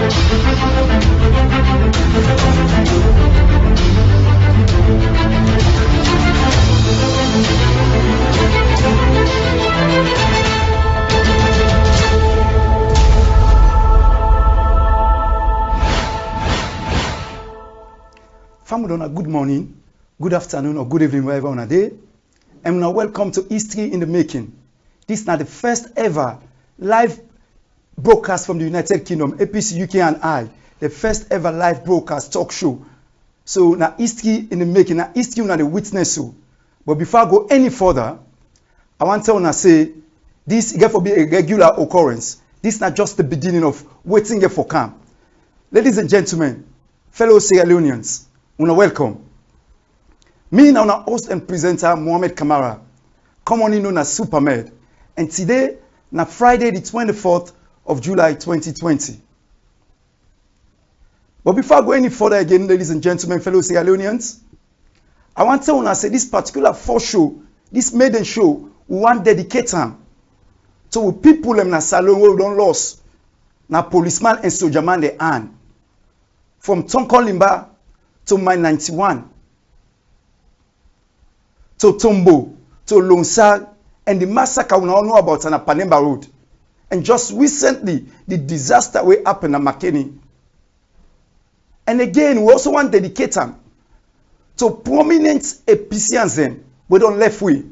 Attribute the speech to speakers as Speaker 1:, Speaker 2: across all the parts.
Speaker 1: Family, good morning, good afternoon, or good evening, wherever on a day. And now welcome to History in the Making. This is now the first ever live broadcast from the United Kingdom, APC Uk and I, the first ever live broadcast talk show. So now History in the Making, now history now the witness. So, but before I go any further, I want to say this is going to be a regular occurrence. This is not just the beginning of waiting for camp. Ladies and gentlemen, fellow Sierra Leoneans, welcome. Me now na host and presenter Mohamed Kamara, commonly known as Supermed, and today na Friday the 24th of July 2020. But before I go any further again, ladies and gentlemen, fellow Sierra Leoneans, I want to say this particular first show, this maiden show, we want to dedicate them to people in na salon who don't lost, na policeman and soldier man they earn. From Tonko Limba to Mine 91, to Tombo, to Lonsar, and the massacre we all know about on a Panemba Road. And just recently, the disaster will happen at McKinney. And again, we also want to dedicate them to prominent APCians we don't left way.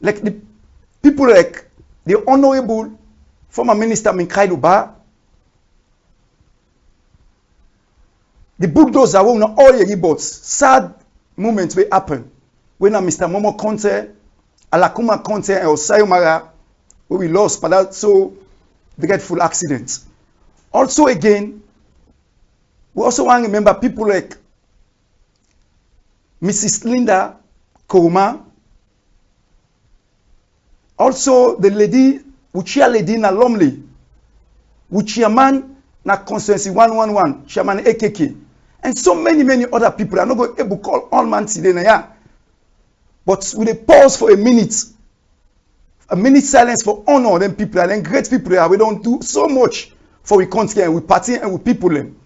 Speaker 1: Like the people like the Honorable former Minister Minkai Luba, the bulldozer will not all your but sad moments will happen when Mr. Momo Conte, Alakuma Conte, and Osayo Mara will be lost, but that's so dreadful accidents. Also again, we also want to remember people like Mrs. Linda Kouma, also the lady, Uchia lady na Lomley, Uchiaman na Constituency 111, Chairman AKK. And so many other people are not going to be able to call all man today. But with a pause for a minute silence for honor them people and then great people we don't do so much for we country and we party and we people them.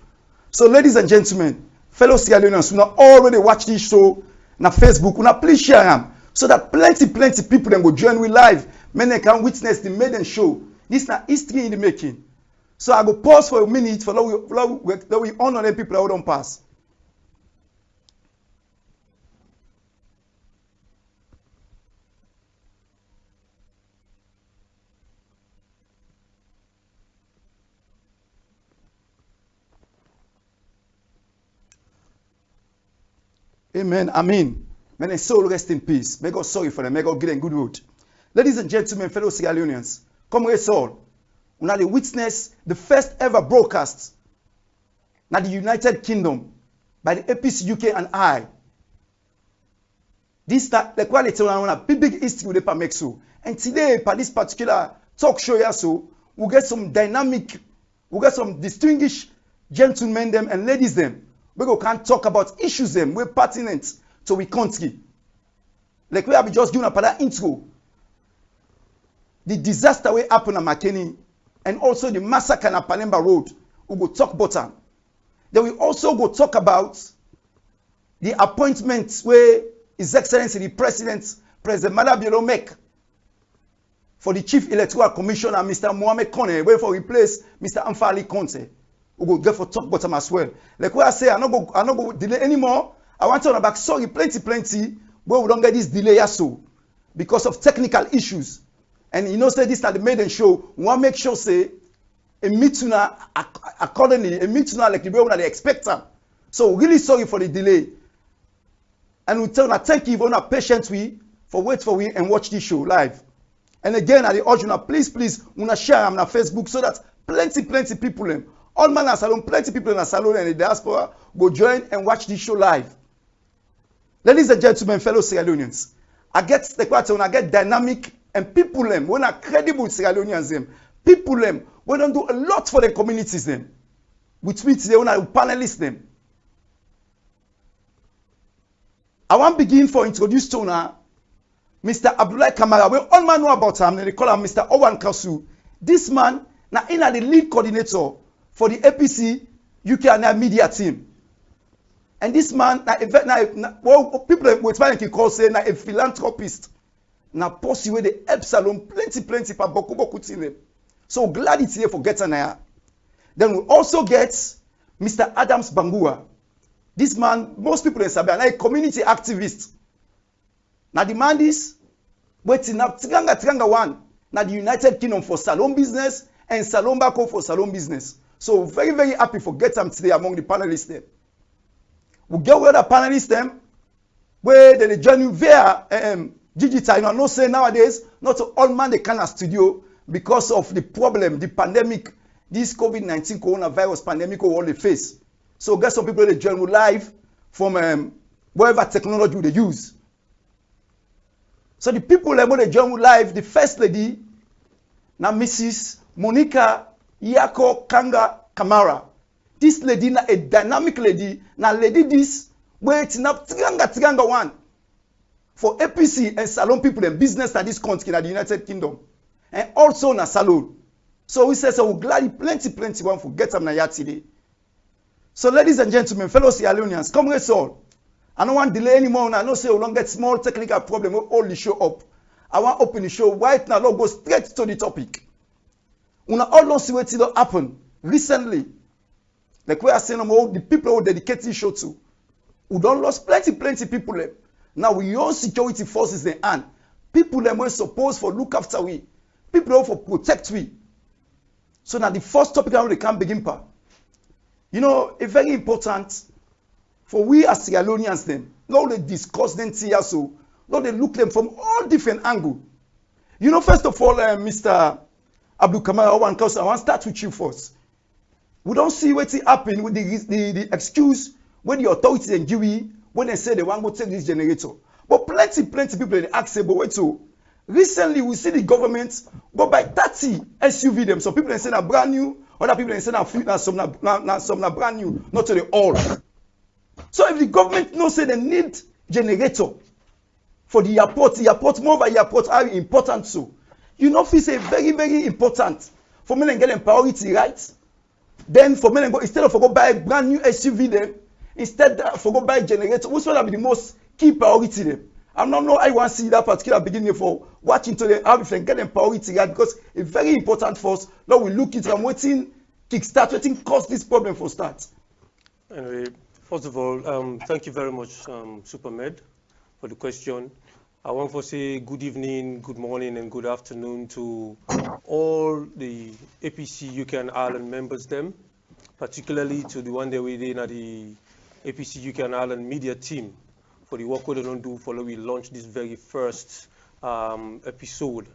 Speaker 1: So ladies and gentlemen, fellow Sierra Leoneans who not already watch this show na Facebook, who not please share them so that plenty people then go join we live. Many can witness the maiden show. This is not history in the making. So I go pause for a minute for that we honor the people who don't pass. Amen. Amen. May their soul rest in peace. May God sorry for them. May God give them good road. Ladies and gentlemen, fellow Sierra Leoneans, come with all. Now they witness the first ever broadcast now the United Kingdom by the APC Uk and I. This the quality on a big history with the make so. And today, for this particular talk show here, so we'll get some dynamic, we'll get some distinguished gentlemen them and ladies them. We can talk about issues them we're pertinent to we country. Like we have just given up that intro. The disaster will happen at McKinney. And also the massacre on Panemba Road, we will talk about them. Then we also go talk about the appointment where His Excellency the President Madabielo make for the Chief Electoral Commissioner, Mr. Mohamed Kone, where for replace Mr. Amfali Conte. We go get for talk about them as well. Like what I say, I not go delay anymore. I want to talk about sorry, plenty, where we don't get this delay so because of technical issues. And you know, say this at the maiden show, we want to make sure say a meetuna accordingly, a meetuna like the way we expect them. So really sorry for the delay. And we tell you thank you for your patience for wait for we and watch this show live. And again, I urge you please, wanna share on Facebook so that plenty people them. All man in salon, plenty people in the salon and the diaspora go join and watch this show live. Ladies and gentlemen, fellow Sierra Leoneans, I get the question, I get dynamic and people them when are credible Sierra Leoneans them. People them we don't do a lot for the communities them. Which means they wanna panelists them. I want to begin for introduce to now Mr. Abdullah Kamara. We all man know about him. They call him Mr. Owan Kasu. This man Now, in the lead coordinator for the APC UK and media team. And this man, well, people with man can call say a philanthropist. Now, possibly the help Salone plenty for boku team. So glad it's here for Getanaya. Then we also get Mr. Adams Bangua. This man, most people in Sabia, a community activist. Now the man is waiting up Tiganga one. Now the United Kingdom for salon business and Salon Bako for salon business. So very happy for Getam today among the panelists there. We get with the panelists them where they join via digital. You know, no say nowadays not all man they can studio because of the problem, the pandemic, this COVID-19 coronavirus pandemic all they face. So get some people they join live from whatever technology they use. So the people that they join live, the first lady, now Mrs. Monica Yako Kanga Kamara. This lady na a dynamic lady, na lady this waiting up Tiganga one for APC and salon people and business at this country in the United Kingdom. And also na salon. So we say so we're glad plenty one for get them na today. So ladies and gentlemen, fellow Sierra Leoneans, come with all. I don't want to delay anymore. I know say we don't get small technical problem. We all the show up. I want to open the show right now. Let's go straight to the topic. Una all don't see what happen recently. Like we are saying, the people who dedicate the show to, who don't lost plenty people. Now we all security forces in hand. People them were supposed for look after we. People who for protect we. So now the first topic I can begin par. You know, it's very important for we as Sierra Leoneans them. Now they discuss them here so. Now they look them from all different angles. You know, first of all, Mr. Abdul Kamal, I want to start with you first. We don't see what happen with the excuse when the authorities and GUI when they say they want to take this generator. But plenty people they ask about wait so. Recently we see the government go by 30 SUV them. Some people they say na brand new, other people they say na some na brand new, not to the all. So if the government no say they need generator for the airport more by airport are important so. You know if it's a very important for me to get them priority, right? Then for me, instead of go buy a brand new SUV them, instead for go buy a generator, which will be the most key priority them. I'm not know I want to see that particular beginning for watching to them how we can get them priority right because it's very important for us. Now we look at and waiting kickstart, waiting cause this problem for start.
Speaker 2: Anyway, first of all, thank you very much, Supermed, for the question. I want to say good evening, good morning, and good afternoon to all the APC UK and Ireland members them, particularly to the one that we did at the APC UK and Ireland media team for the work we don't do for we launch this very first episode,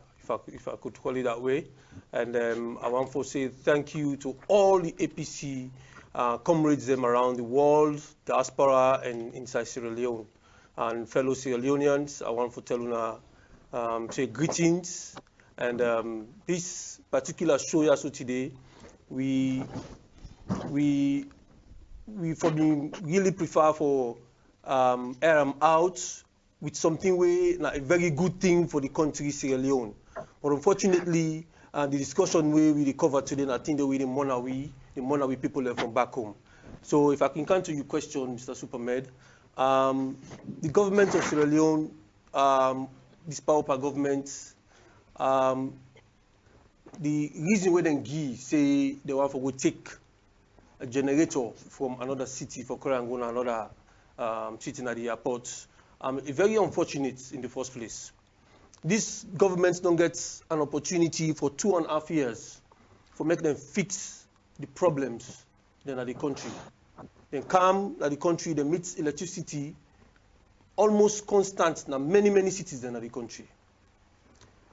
Speaker 2: if I could call it that way. And I want to say thank you to all the APC comrades them around the world, diaspora, and inside Sierra Leone. And fellow Sierra Leoneans, I want to tell you say greetings. And this particular show also today, we for me really prefer for air them out with something a very good thing for the country Sierra Leone. But unfortunately, the discussion we covered today, I think that we the Monawi people from back home. So if I can come to your question, Mr. Supermed. The government of Sierra Leone, this power government, the reason why they give say they want to go take a generator from another city for Korango, another city at the airport, very unfortunate in the first place. These governments don't get an opportunity for 2.5 years for make them fix the problems then at the country. They come to the country, they meet electricity almost constant in many cities in the country.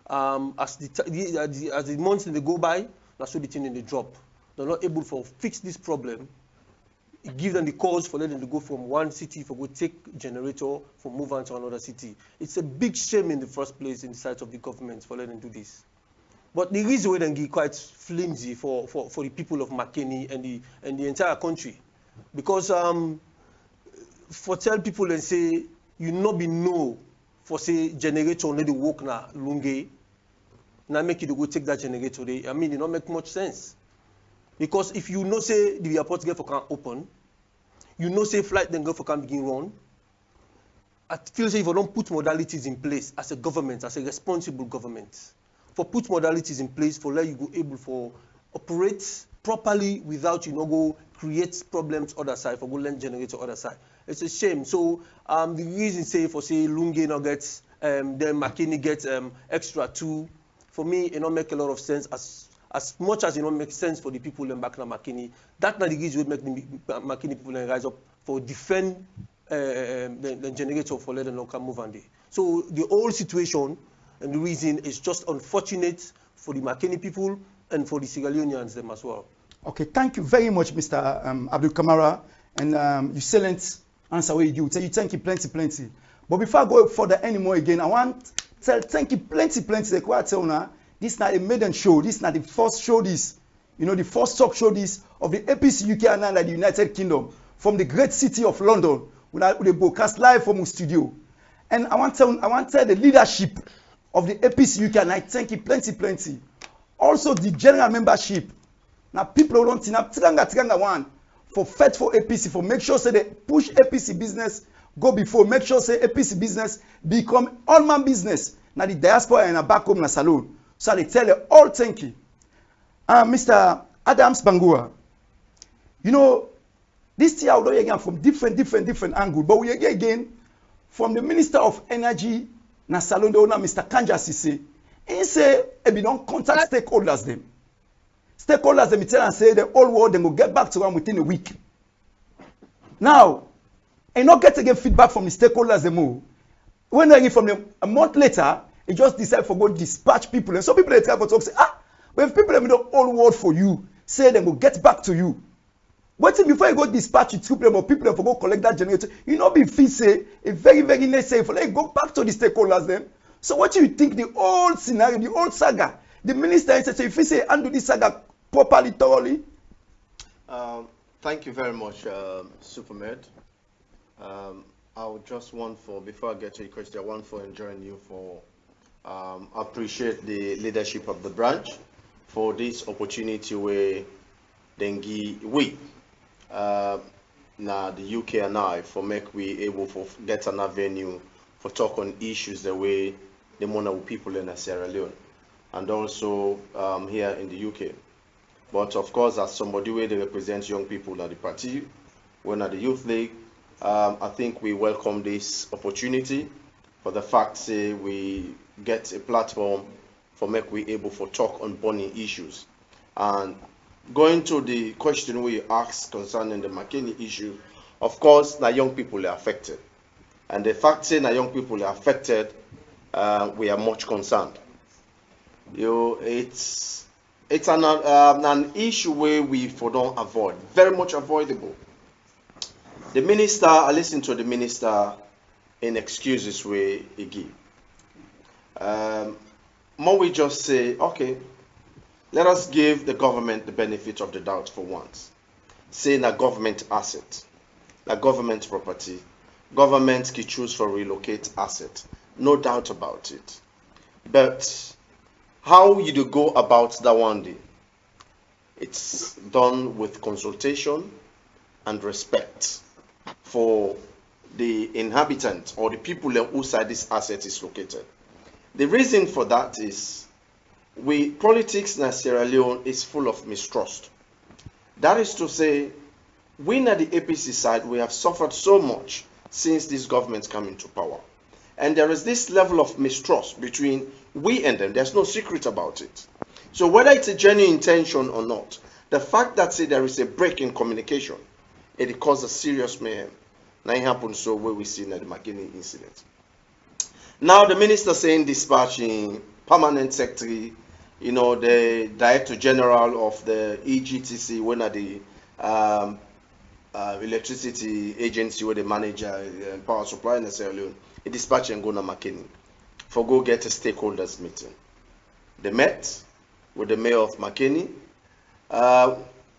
Speaker 2: As the months they go by, that's so the thing they drop. They're not able to fix this problem. It gives them the cause for letting them go from one city for go take generator for move on to another city. It's a big shame in the first place in the sight of the government for letting them do this. But the reason why they get quite flimsy for the people of Makeni and the entire country. Because for tell people and say you not be know for say generator only the work na lunge, now make you go take that generator there. I mean, it don't make much sense. Because if you know say the airport get for can open, you know say flight then go for can begin run. I feel say if you don't put modalities in place as a government, as a responsible government, for put modalities in place for let you go able for operate properly without you know go create problems other side for go lend generator other side. It's a shame. So the reason say for say Lunge no gets then McKinney gets extra too. For me, it don't make a lot of sense as much as it don't make sense for the people in back na McKinney. That not the reason would make the McKinney people rise up for defend the generator for letting them move on there. So the whole situation and the reason is just unfortunate for the McKinney people and for the Sierra Leoneans them as well.
Speaker 1: Okay, thank you very much, Mr. Abdul Kamara, and excellent answer what you do. You thank you plenty. But before I go further anymore again, I want to thank you plenty. Like what I tell now, this is not a maiden show. This is not the first show. This, you know, the first talk show this of the APC Uk and the United Kingdom from the great city of London. We broadcast live from the studio, and I want to tell the leadership of the APC Uk and I thank you plenty. Also the general membership. Now people who don't think tiranga one for fight for APC for make sure say they push APC business go before make sure say APC business become all man business. Now the diaspora and back home na salon. So they tell you all thank you. Mr. Adams Bangura, you know this year we again from different angles, but we again from the Minister of Energy na salon the owner Mr. Kanja Sise. He say we don't contact stakeholders them. Stakeholders them tell and say the whole world then will get back to them within a week. Now, and not get again feedback from the stakeholders them all. When they get from them a month later, he just decide for go dispatch people. And some people they try for talk say, but if people them the whole world for you, say they will get back to you. Waiting before you go dispatch it to them or people them for go collect that generator, you know be fit say a very necessary for let go back to the stakeholders them. So what do you think the old scenario, the old saga? The minister said, so if you say undo this saga properly, thoroughly.
Speaker 3: Thank you very much, Supermed. I would just want for, before I get to your question, I want for enjoying you for appreciate the leadership of the branch for this opportunity where Dengi we now the UK and I for make we able for get an avenue for talk on issues the way the Monaco people in Sierra Leone and also here in the UK. But of course, as somebody where they represent young people at the party, when at the Youth League, I think we welcome this opportunity for the fact say we get a platform for make we able for talk on burning issues. And going to the question we asked concerning the McKinney issue, of course, now young people are affected. And the fact say now young people are affected, we are much concerned. You know, it's an issue where we for don't avoid, very much avoidable. The minister, I listen to the minister in excuses where he give. More we just say, okay, let us give the government the benefit of the doubt for once. Saying a government asset, a government property, government can choose for relocate asset, no doubt about it. But how you do go about that one day? It's done with consultation and respect for the inhabitants or the people whose side this asset is located. The reason for that is politics in Sierra Leone is full of mistrust. That is to say, we at the APC side, we have suffered so much since this government came into power. And there is this level of mistrust between we and them. There's no secret about it. So whether it's a genuine intention or not, the fact that say there is a break in communication, it causes serious mayhem. Now it happens so where we see in the McKinney incident. Now the minister saying dispatching permanent secretary, you know, the director general of the EGTC, one of the electricity agency where they manage power supply in Sierra Leone, he dispatched and go to McKinney for go get a stakeholders meeting. They met with the mayor of McKinney.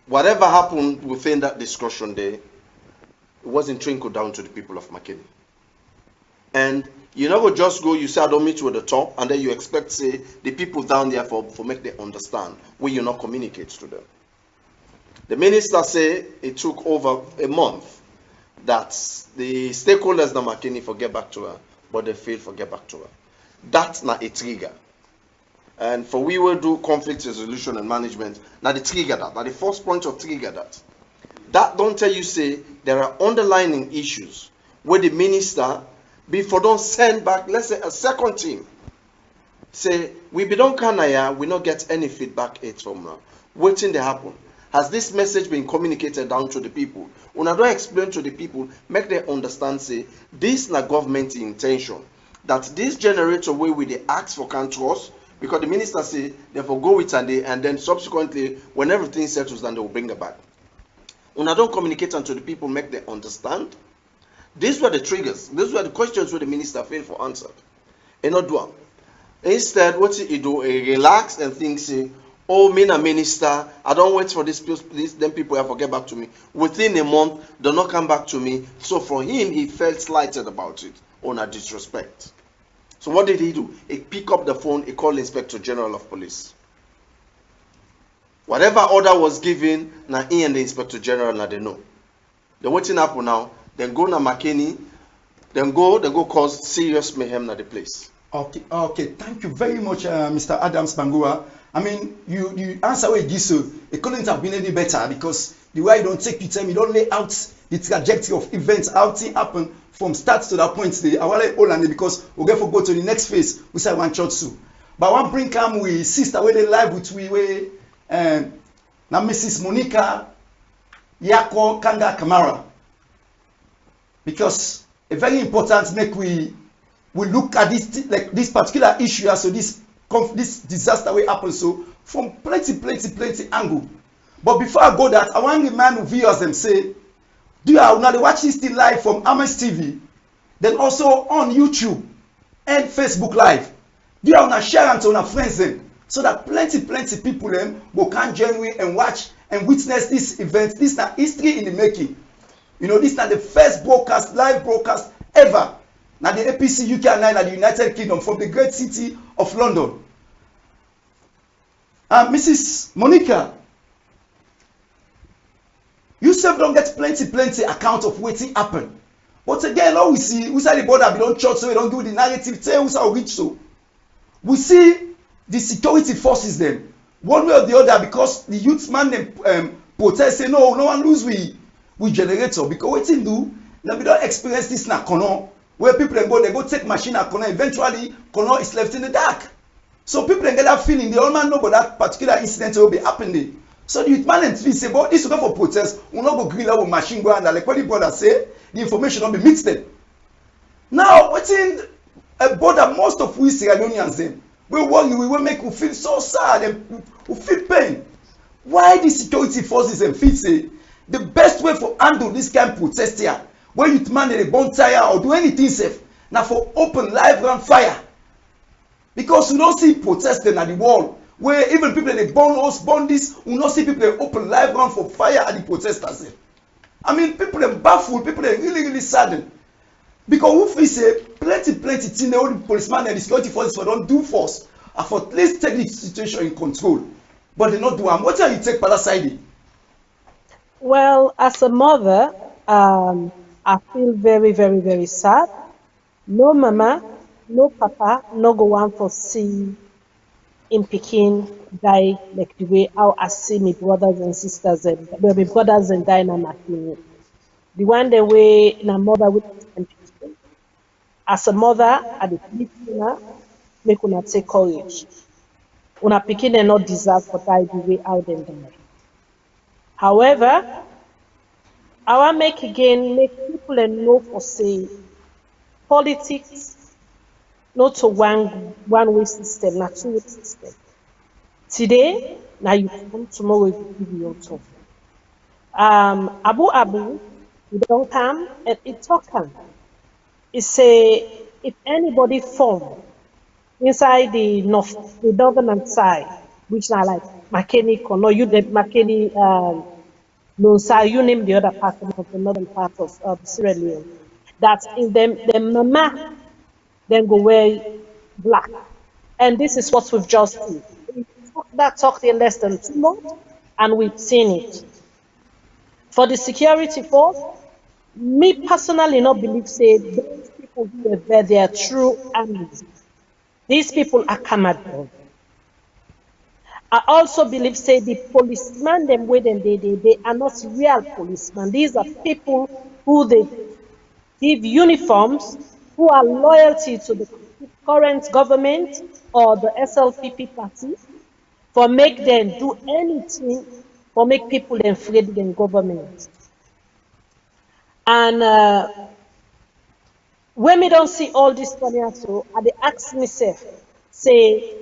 Speaker 3: Whatever happened within that discussion there, it wasn't trickled down to the people of McKinney. And you never just go, you say, I don't meet with the top, and then you expect, say, the people down there for make them understand when you not communicate to them. The minister say it took over a month that the stakeholders na Makeni for get back to her, but they failed for get back to her. That's not a trigger. And for we will do conflict resolution and management, now the trigger that, now the first point of trigger that. That don't tell you, say, there are underlying issues where the minister, before don't send back, let's say, a second team. Say, we be don't canaya, we not get any feedback yet from now. Waiting to happen. Has this message been communicated down to the people? When I don't explain to the people, make them understand, say, this na government intention. That this generator way with the ask for controls, because the minister say, therefore go with and then subsequently, when everything settles, then they will bring it back. When I don't communicate unto the people, make them understand. These were the triggers. These were the questions where the minister failed for answer. And not do. Instead, what he do? He relax and think, say, oh, me a minister, I don't wait for this, then people have to get back to me. Within a month, they not come back to me. So for him, he felt slighted about it, on a disrespect. So what did he do? He picked up the phone, he called Inspector General of Police. Whatever order was given, now he and the Inspector General, now they know. They're waiting up now, then go na Makeni, then go cause serious mayhem at the place.
Speaker 1: Okay, thank you very much, Mr. Adams Bangura. I mean, you answer where you so it couldn't have been any better, because the way you don't take your time, you don't lay out the trajectory of events, how things happen from start to that point. I want to hold because we'll get for go to the next phase. We say one shot soon. But one bring come with sister where they live with we now Mrs. Monica Yako Kanga Kamara, because a very important make we look at this particular issue, so this disaster will happen so from plenty angle. But before I go that, I want to remind the viewers them say, do you now they watch this thing live from AMAZE TV, then also on YouTube and Facebook Live. Do you now share and to our friends them, so that plenty people them will come genuine and watch and witness this event. This is not history in the making. You know, this is not the first live broadcast ever. Now the APC Uk and the United Kingdom from the great city of London. Mrs. Monica, you self don't get plenty account of waiting happen. But again, all we see, we say the border belong church, so we don't do the narrative, tell us how rich so. We see the security forces them, one way or the other, because the youth man them protest, say no one lose we generator, because waiting do, now we don't experience this na kono, where people they go take machine at kono, eventually kono is left in the dark. So people get that feeling, they all man know about that particular incident will be happening. So the youth man and say, but this will go for protest, we not go grill with machine gun, and like what the brother say, the information will be mixed in. Now, within a border, most of we Sierra Leoneans them, we worry, we will make you feel so sad and we feel pain. Why the security forces and feel say the best way for handle this kind of protest here, where youth man they burn tire or do anything safe, now for open live ground fire. Because we don't see protesting at the wall, where even people they burn us, burn this, we don't see people they open live ground for fire at the protesters. I mean, people are baffled, people are really saddened. Because if we say plenty things, the old policeman and the security forces for don't do force, and for at least take the situation in control. But they not do them. What are you take per side?
Speaker 4: Well, as a mother, I feel very sad. No mama, no papa, no go one for see in Peking die like the way how I see my brothers and sisters and my brothers and die na Makini. The one the way na mother with as a mother at the people make una take courage. Una Peking they not deserve for die the way how them die. However, I want make people know for say politics not to one way system, not two way system. Today, now you come, tomorrow you give your turn. Abu, you don't come and it talk come. It say if anybody form inside the northern side, which are like Makeni, no, you did Makeni, no, sir, you name the other part of the northern part of Sierra Leone. That in the mama then go wear black. And this is what we've just seen. We took that talk in less than 2 months, and we've seen it. For the security force, me personally not believe say those people who were there, they are true armies. These people are camouflage. I also believe say the policemen them with them they are not real policemen. These are people who they give uniforms, who are loyalty to the current government or the SLPP party, for make them do anything for make people then afraid than government. And when me don't see all this funny so I dey ask myself, say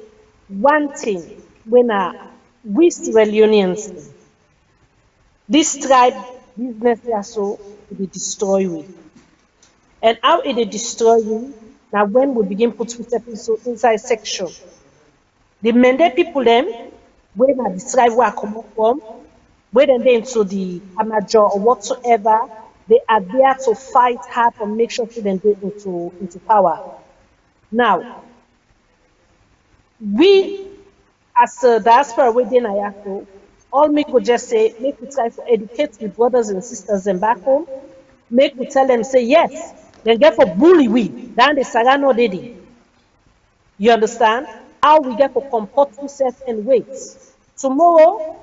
Speaker 4: one thing when we Sierra Leoneans, this tribe business also be destroy we. And how it dey destroy we, now when we begin put with episode inside section. The Mende people them, when I describe where I come from, when they into the amateur or whatsoever, they are there to fight hard and make sure they get into power. Now, we as a diaspora within Ayako, all me could just say, make we try to educate the brothers and sisters them back home, make we tell them say yes, then get for bully we, then the Sagano Dedi. You understand? How we get for comport ourselves and wait. Tomorrow,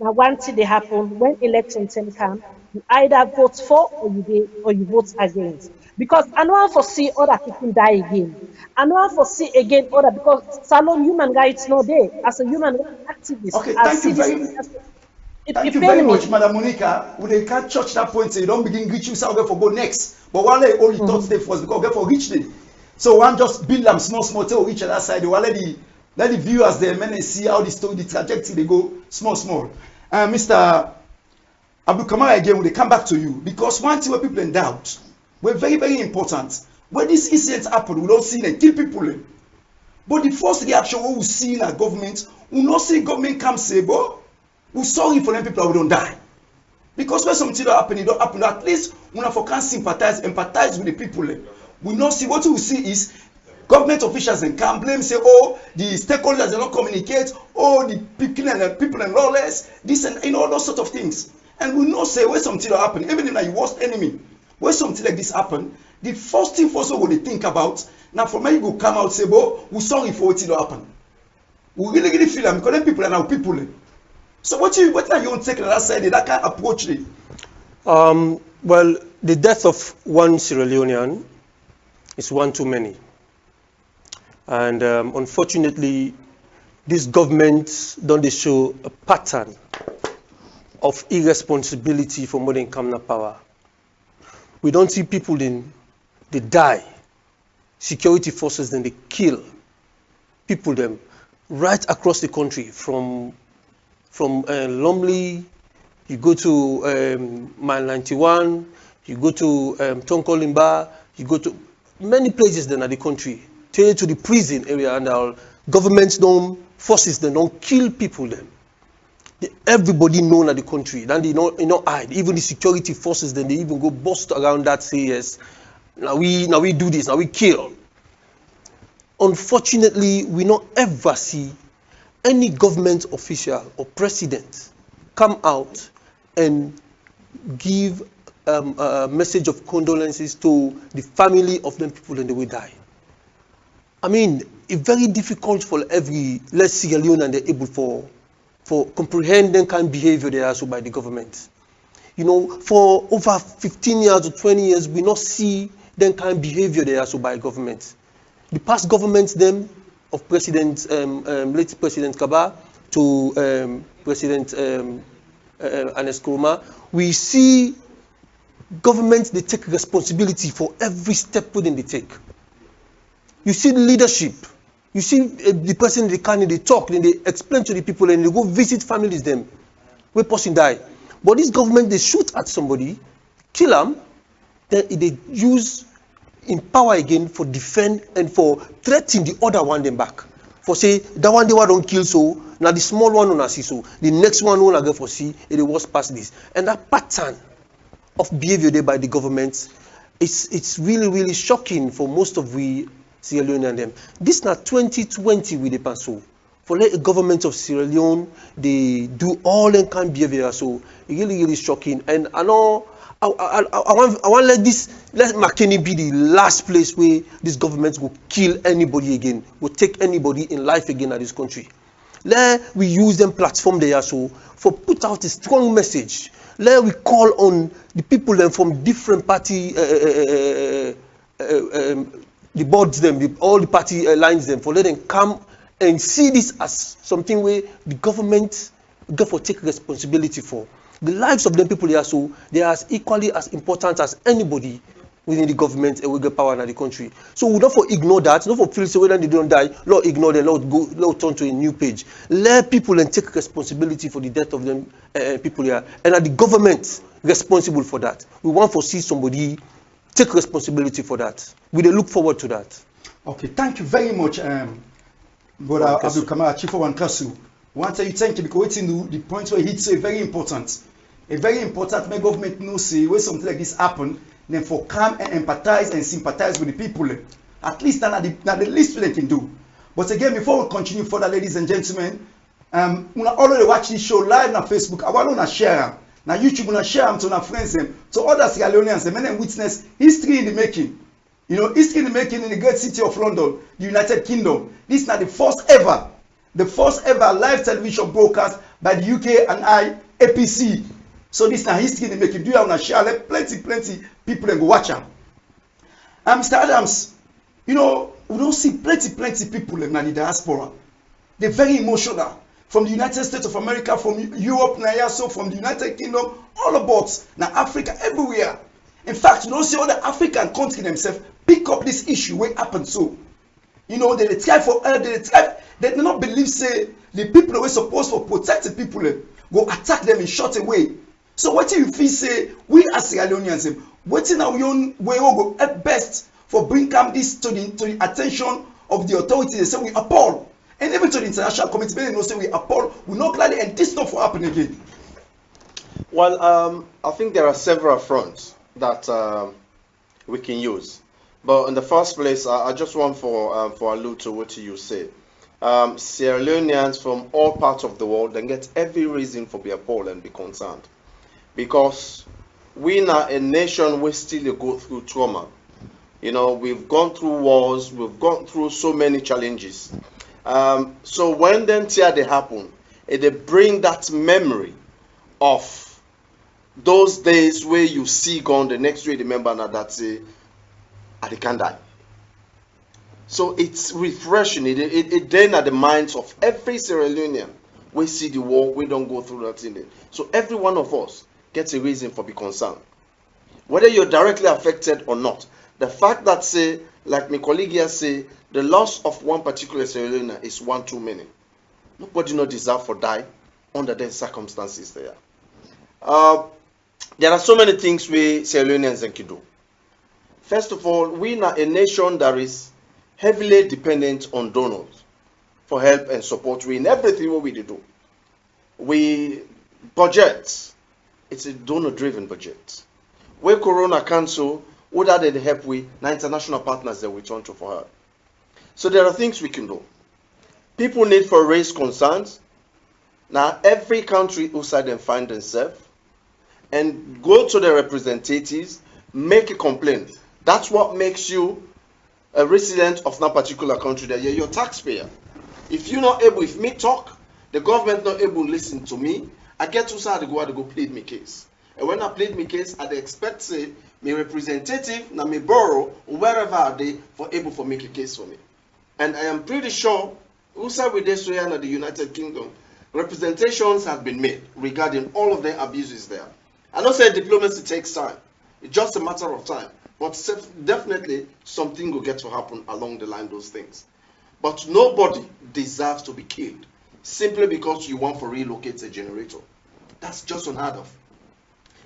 Speaker 4: now one thing they happen when election time come, you either vote for or you vote against. Because I don't foresee other people die again. I don't foresee again other because Salon human rights no day as a human rights activist.
Speaker 1: Okay, thank you very much, Madam Monica. We can't touch that point so you don't begin reach you so for go next. But one let only thought stay first because we for reach them. So one just build them small till reach other side. One let the viewers there and see how the story, the trajectory they go small. Mr. Abdul Kamara again, will they come back to you because one thing where people in doubt, we're very important. When these incidents happen, we don't see them kill people. But the first reaction we will see in our government, we not see government come say, "But we're sorry for them people who don't die." Because when something don't happen, it don't happen. At least we not for can empathize with the people. We not see what we see is government officials and can blame say, "Oh, the stakeholders do not communicate. Oh, the people and lawless. This and all those sort of things." And we not say when something don't happen, even if your worst enemy, when something like this happen, the first thing first what they think about now for me you go come out say, "But we're sorry for what don't happen." We really feel them because them people are our people. So what are you on take on that side? That kind of approach it?
Speaker 2: Well, the death of one Sierra Leonean is one too many. And unfortunately, these governments don't show a pattern of irresponsibility for modern Kamna power. We don't see people then they die. Security forces then they kill people them right across the country from Lumley, you go to Mile 91, you go to Tonkolimba, you go to many places then at the country, to the prison area, and our governments don't, forces they don't kill people then. Everybody known at the country, then they not hide. Even the security forces then they even go bust around that, say yes, now we do this, now we kill. Unfortunately, we not ever see any government official or president come out and give a message of condolences to the family of them people and they will die. I mean, it's very difficult for every Sierra Leone and they're able for comprehending kind of behavior they are so by the government. You know, for over 15 years or 20 years, we not see them kind of behavior they are so by government. The past governments them of late President Kaba to President Anes Kuruma, we see governments they take responsibility for every step within they take. You see the leadership. You see the person they can they talk, then they explain to the people and they go visit families them where person die. But this government they shoot at somebody, kill them, then they use in power again for defend and for threaten the other one them back. For say that one they don't kill so now the small one on see so the next one will go for see it was past this. And that pattern of behavior there by the government it's really shocking for most of we Sierra Leone and them. This na 2020 we dey pass so. For let the government of Sierra Leone, they do all them kind of behavior, so it really shocking. And I know I want let McKinney be the last place where this government will kill anybody again, will take anybody in life again at this country. Let we use them platform there so for put out a strong message. Let we call on the people from different party, the boards them, all the party lines them, for let them come and see this as something where the government got to take responsibility for. The lives of them people here, so they are as equally as important as anybody within the government and we get power in the country. So we don't for ignore that, not for feel so when they don't die, Lord ignore them, Lord turn to a new page. Let people and take responsibility for the death of them people here. And are the government responsible for that? We want to see somebody take responsibility for that. We look forward to that.
Speaker 1: Okay, thank you very much, Brother Abdul Kamara, Chief of Wankasu. I want to tell you thank you because the point where he hit so very important. A very important my government knows say when something like this happen, then for come and empathize and sympathize with the people. At least that's the least they can do. But again, before we continue further, ladies and gentlemen, we already watch this show live on Facebook. I want to share them. Now YouTube, we share them to our friends, to other Sierra Leoneans, and then witness history in the making. You know, history in the making in the great city of London, the United Kingdom. This is not the first ever live television broadcast by the UK and APC. So this is not history in the making. Do you have to share? Let plenty people and go watch them. Mr. Adams, you know, we don't see plenty people in the diaspora. They're very emotional. From the United States of America, from Europe, so from the United Kingdom, all about now Africa, everywhere. In fact, you don't see all the African countries themselves pick up this issue where happened so. You know, they try they do not believe say the people who are supposed to protect the people go attack them in short away. So what do you feel say we as Sierra Leoneans, what in our own way we go at best for bring this to the attention of the authorities? They say we appall. And even to the international community, they say we appall, we not gladly and this not for happen again.
Speaker 3: Well, I think there are several fronts that we can use. But in the first place, I just want for allude to what you said. Sierra Leoneans from all parts of the world, they get every reason for be appalled and be concerned. Because we are a nation we still go through trauma. You know, we've gone through wars, we've gone through so many challenges. So when them tear they happen, they bring that memory of those days where you see gone, the next day remember now that say, they can't die. So it's refreshing. It then at the minds of every Sierra Leonean. We see the war, we don't go through that in it. So every one of us gets a reason for be concerned. Whether you're directly affected or not. The fact that say, like my colleague here say, the loss of one particular Sierra Leonean is one too many. Nobody not deserve for die under the circumstances there. There are so many things we Sierra Leoneans can do. First of all, we are a nation that is heavily dependent on donors for help and support. We in everything what we do. We budget. It's a donor-driven budget. Where Corona cancel, what are the help we? Now international partners that we turn to for help. So there are things we can do. People need for raise concerns. Now every country outside them find themselves and go to their representatives, make a complaint. That's what makes you a resident of that particular country. That you're a taxpayer. If you're not able, if me talk, the government not able to listen to me, I get to say to go plead my case. And when I plead my case, I expect say my representative, na me borough, wherever are they for able to make a case for me. And I am pretty sure, also with this in the United Kingdom, representations have been made regarding all of the abuses there. I know say diplomacy takes time. It's just a matter of time. But definitely something will get to happen along the line, those things. But nobody deserves to be killed simply because you want to relocate a generator. That's just unheard of.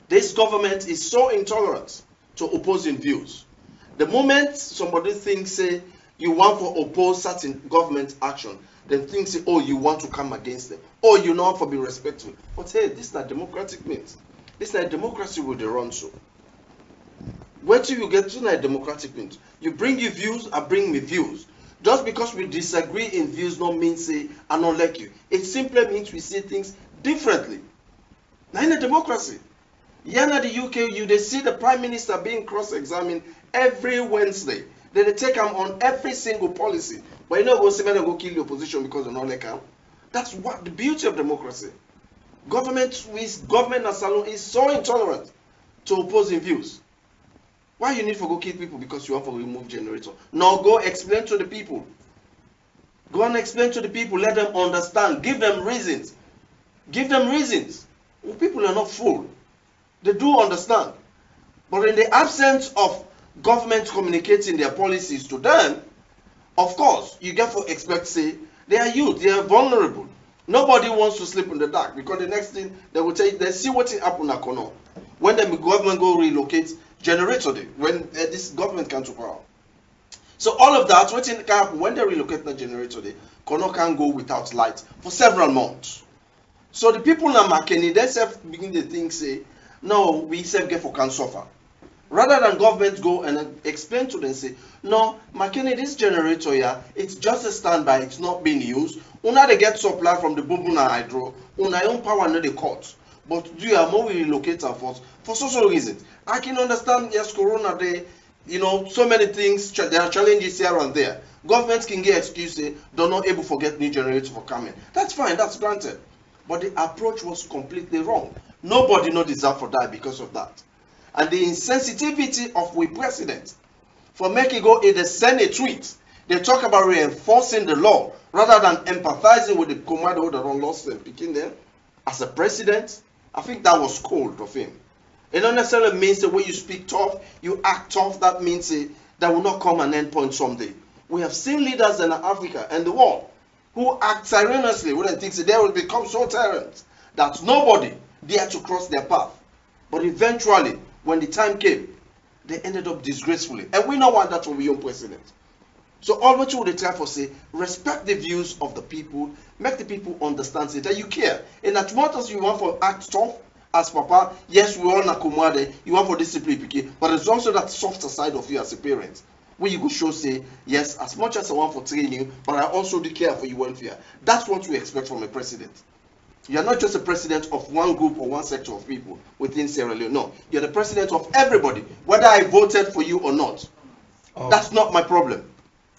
Speaker 3: This government is so intolerant to opposing views. The moment somebody thinks, say, you want to oppose certain government action, then think, say, oh, you want to come against them. Oh, you know how to be respectful. But hey, this is not democratic means. This is not democracy with the run so. Where till you get to like democratic means? You bring your views, I bring my views. Just because we disagree in views not mean say I don't like you. It simply means we see things differently. Now in a democracy, here in the UK, they see the Prime Minister being cross-examined every Wednesday. They take him on every single policy. But you know, go see me go kill the opposition because they don't like him. That's what the beauty of democracy. Government as salon is so intolerant to opposing views. Why you need to go kill people because you want to remove generator? No, go explain to the people. Go and explain to the people. Let them understand. Give them reasons. Give them reasons. Well, people are not fooled. They do understand. But in the absence of government communicating their policies to them, of course, you get to expect, say, they are youth, they are vulnerable. Nobody wants to sleep in the dark because the next thing they will tell you, they see what happened at Kono. When the government go relocate generator day, when this government comes to power. So all of that, what can happen when they relocate the generator day, Kono can go without light for several months. So the people in Makeni, they begin to think, say, no, we self get for can suffer. Rather than government go and explain to them, say, no, Makeni, this generator here, it's just a standby, it's not being used. Una they get supply from the Bubuna Hydro, una own power not the court. But do you have more we relocate our force for social reasons? I can understand, yes, Corona Day, you know, so many things, there are challenges here and there. Governments can get excuse, say, they're not able to get new generators for coming. That's fine, that's granted. But the approach was completely wrong. Nobody no deserve for that because of that. And the insensitivity of we president for making go in the Senate tweet, they talk about reinforcing the law rather than empathizing with the commando that don't lost them picking them as a president. I think that was cold of him. It don't necessarily means that when you speak tough, you act tough. That means that will not come an end point someday. We have seen leaders in Africa and the world who act tyrannously when they think they will become so tyrant that nobody dared to cross their path. But eventually, when the time came, they ended up disgracefully. And we don't want that from your own president. So all what you would try for say, respect the views of the people, make the people understand say, that you care. And as much as you want for act tough, as Papa, yes, we all nakumade, you want for discipline, but there's also that softer side of you as a parent. Where you go show say, yes, as much as I want for train you, but I also do care for your welfare. That's what we expect from a president. You're not just a president of one group or one sector of people within Sierra Leone. No, you're the president of everybody, whether I voted for you or not. Oh. That's not my problem.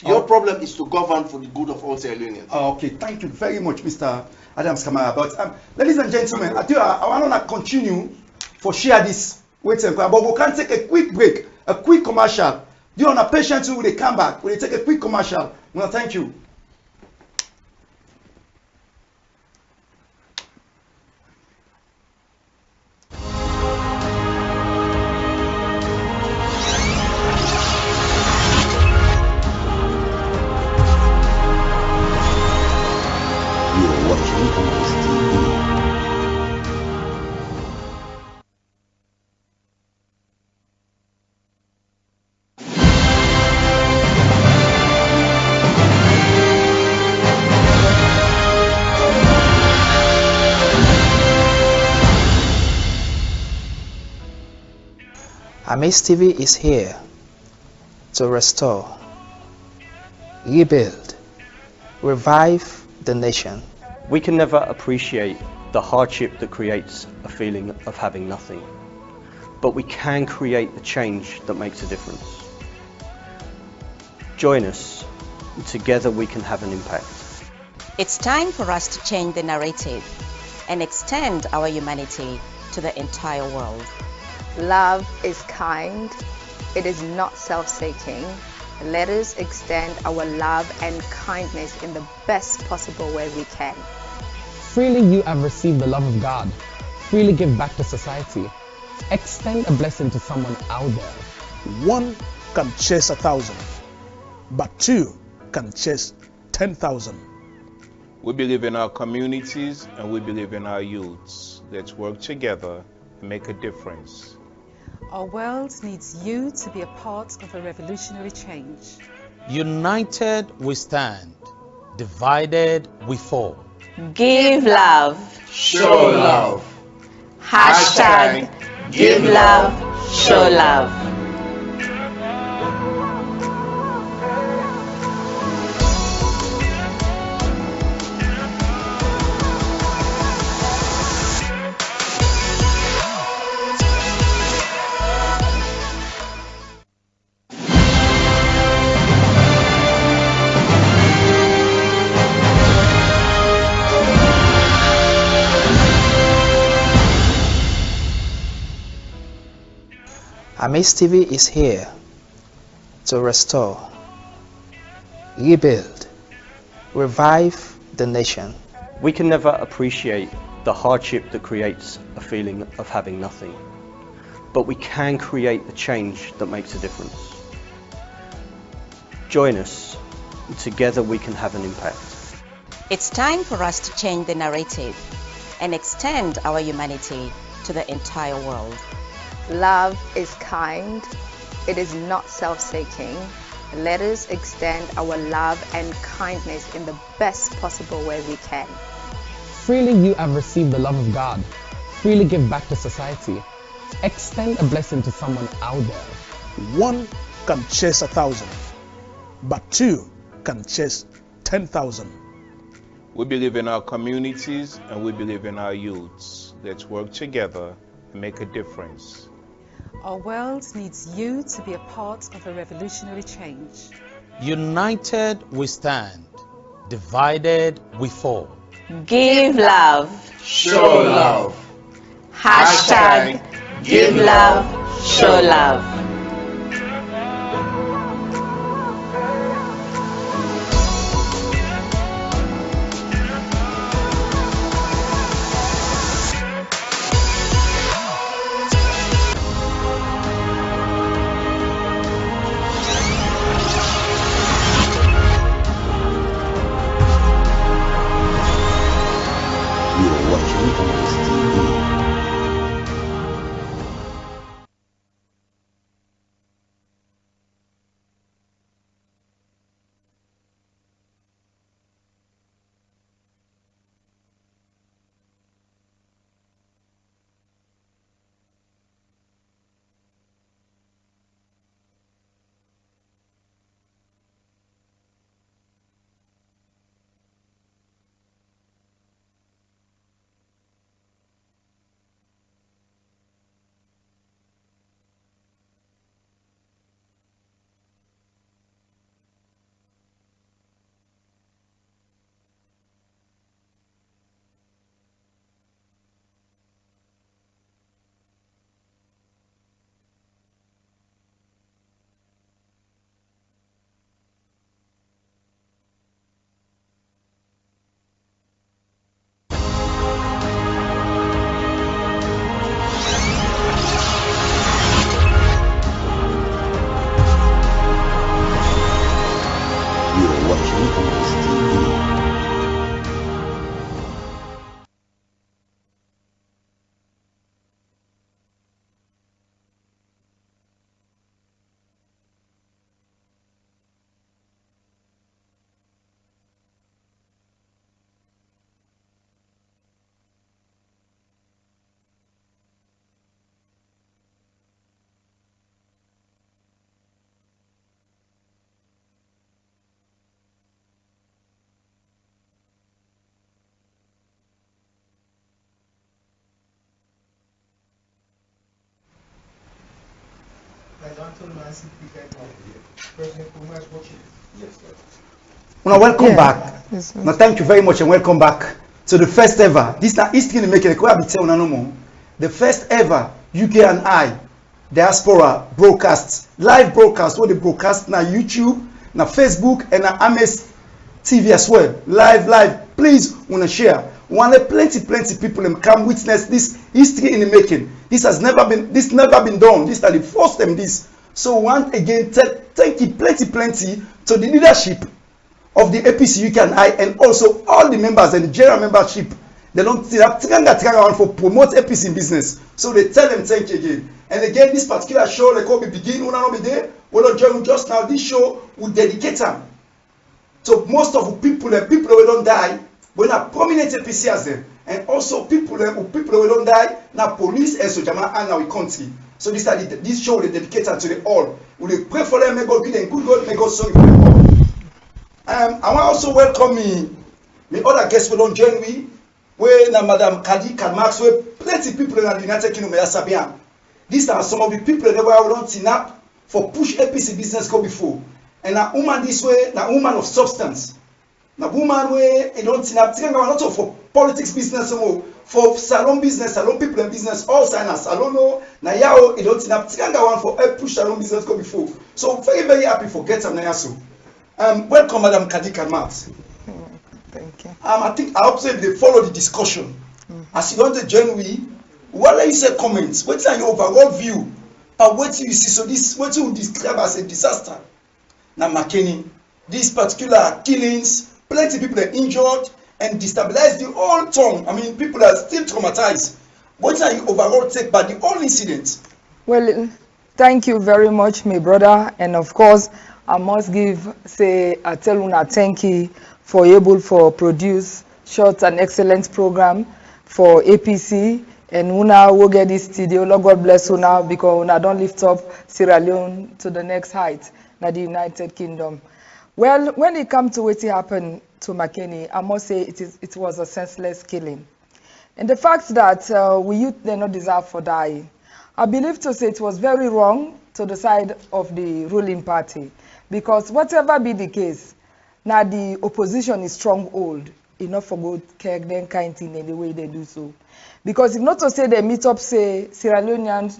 Speaker 3: Your problem is to govern for the good of all Sierra Leoneans.
Speaker 1: Oh, okay, thank you very much, Mr. Adams Kamara. But ladies and gentlemen, I want to continue for share this. Wait a minute, but we can take a quick break, a quick commercial. Do you want a patient who will come back? Will take a quick commercial? Well, thank you.
Speaker 5: AMAZE TV is here to restore, rebuild, revive the nation.
Speaker 6: We can never appreciate the hardship that creates a feeling of having nothing, but we can create the change that makes a difference. Join us, and together we can have an impact.
Speaker 7: It's time for us to change the narrative and extend our humanity to the entire world.
Speaker 8: Love is kind. It is not self-seeking. Let us extend our love and kindness in the best possible way we can.
Speaker 9: Freely you have received the love of God. Freely give back to society. Extend a blessing to someone out there.
Speaker 10: One can chase 1,000, but two can chase 10,000.
Speaker 11: We believe in our communities and we believe in our youths. Let's work together and make a difference.
Speaker 12: Our world needs you to be a part of a revolutionary change.
Speaker 13: United we stand, divided we fall.
Speaker 7: Give love.
Speaker 3: Show love.
Speaker 7: Hashtag Give love, show love.
Speaker 5: AMAZE TV is here to restore, rebuild, revive the nation.
Speaker 6: We can never appreciate the hardship that creates a feeling of having nothing, but we can create the change that makes a difference. Join us, and together we can have an impact.
Speaker 7: It's time for us to change the narrative and extend our humanity to the entire world.
Speaker 8: Love is kind. It is not self-seeking. Let us extend our love and kindness in the best possible way we can.
Speaker 9: Freely you have received the love of God. Freely give back to society. Extend a blessing to someone out there.
Speaker 10: One can chase 1,000, but two can chase 10,000.
Speaker 11: We believe in our communities and we believe in our youths. Let's work together and make a difference.
Speaker 12: Our world needs you to be a part of a revolutionary change.
Speaker 13: United we stand, divided we fall.
Speaker 7: Give love.
Speaker 3: Show love.
Speaker 7: Hashtag give love, show love.
Speaker 1: Well, welcome back. Yes, now, thank you very much and welcome back to the first ever. This is history in making. The first ever UK and I diaspora broadcast, live broadcast, what they broadcast na YouTube, na Facebook, and na AMAZE TV as well. Live. Please wanna share. Wanna plenty people come witness this history in the making. This never been done. This is the first time this. So once again, thank you plenty to the leadership of the APC Uk and I, and also all the members and the general membership. They don't have for promote APC in business. So they tell them thank you again. And again, this particular show, like we begin, we not be there. We don't join just now. This show will dedicate them to most of the people who don't die. We not prominent APC as them, and also people who don't die. Now police and soldier and our country. So this show will dedicate to the all. We will pray for them. May God give them good God. May God sorry for them all. I want also welcome me other guests who don't join me. Where na Madam Kadi Max, where plenty people in the United Kingdom are Sabian. These are some of the people that we don't tin up for push APC business go before. And a woman this way, na woman of substance. Na woman where you don't tin up, not for politics business for salon business, salon people and business, all signers. I don't know. Now yao it don't have Tiganga one for help push salon business go before. So very, very happy for get some Nayasu. Welcome, Madam Kadi Kalmat.
Speaker 14: Thank you.
Speaker 1: I think I hope they follow the discussion. As you don't join we, what you say comments, what's your overall view? But what you see, so this what you describe as a disaster. Now McKinney, these particular killings, plenty people are injured and destabilized the whole town. I mean, people are still traumatized. What are you overall take by the whole incident?
Speaker 14: Well, thank you very much, my brother. And of course, I must I tell una thank you for able for produce short and excellent program for APC. And una will get this studio. Lord God bless una because una don't lift up Sierra Leone to the next height, na the United Kingdom. Well, when it comes to what happened to McKinney, I must say it was a senseless killing. And the fact that we youth did not deserve for dying, I believe to say it was very wrong to the side of the ruling party. Because whatever be the case, now the opposition is stronghold, enough for good care them kind thing in the way they do so. Because if not to say they meet up, say, Sierra Leoneans,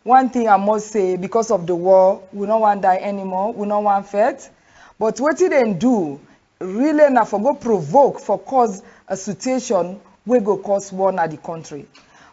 Speaker 14: one thing I must say, because of the war, we don't want to die anymore, we don't want fight. But what it then do, really not for go provoke, for cause a situation where go cause war in the country.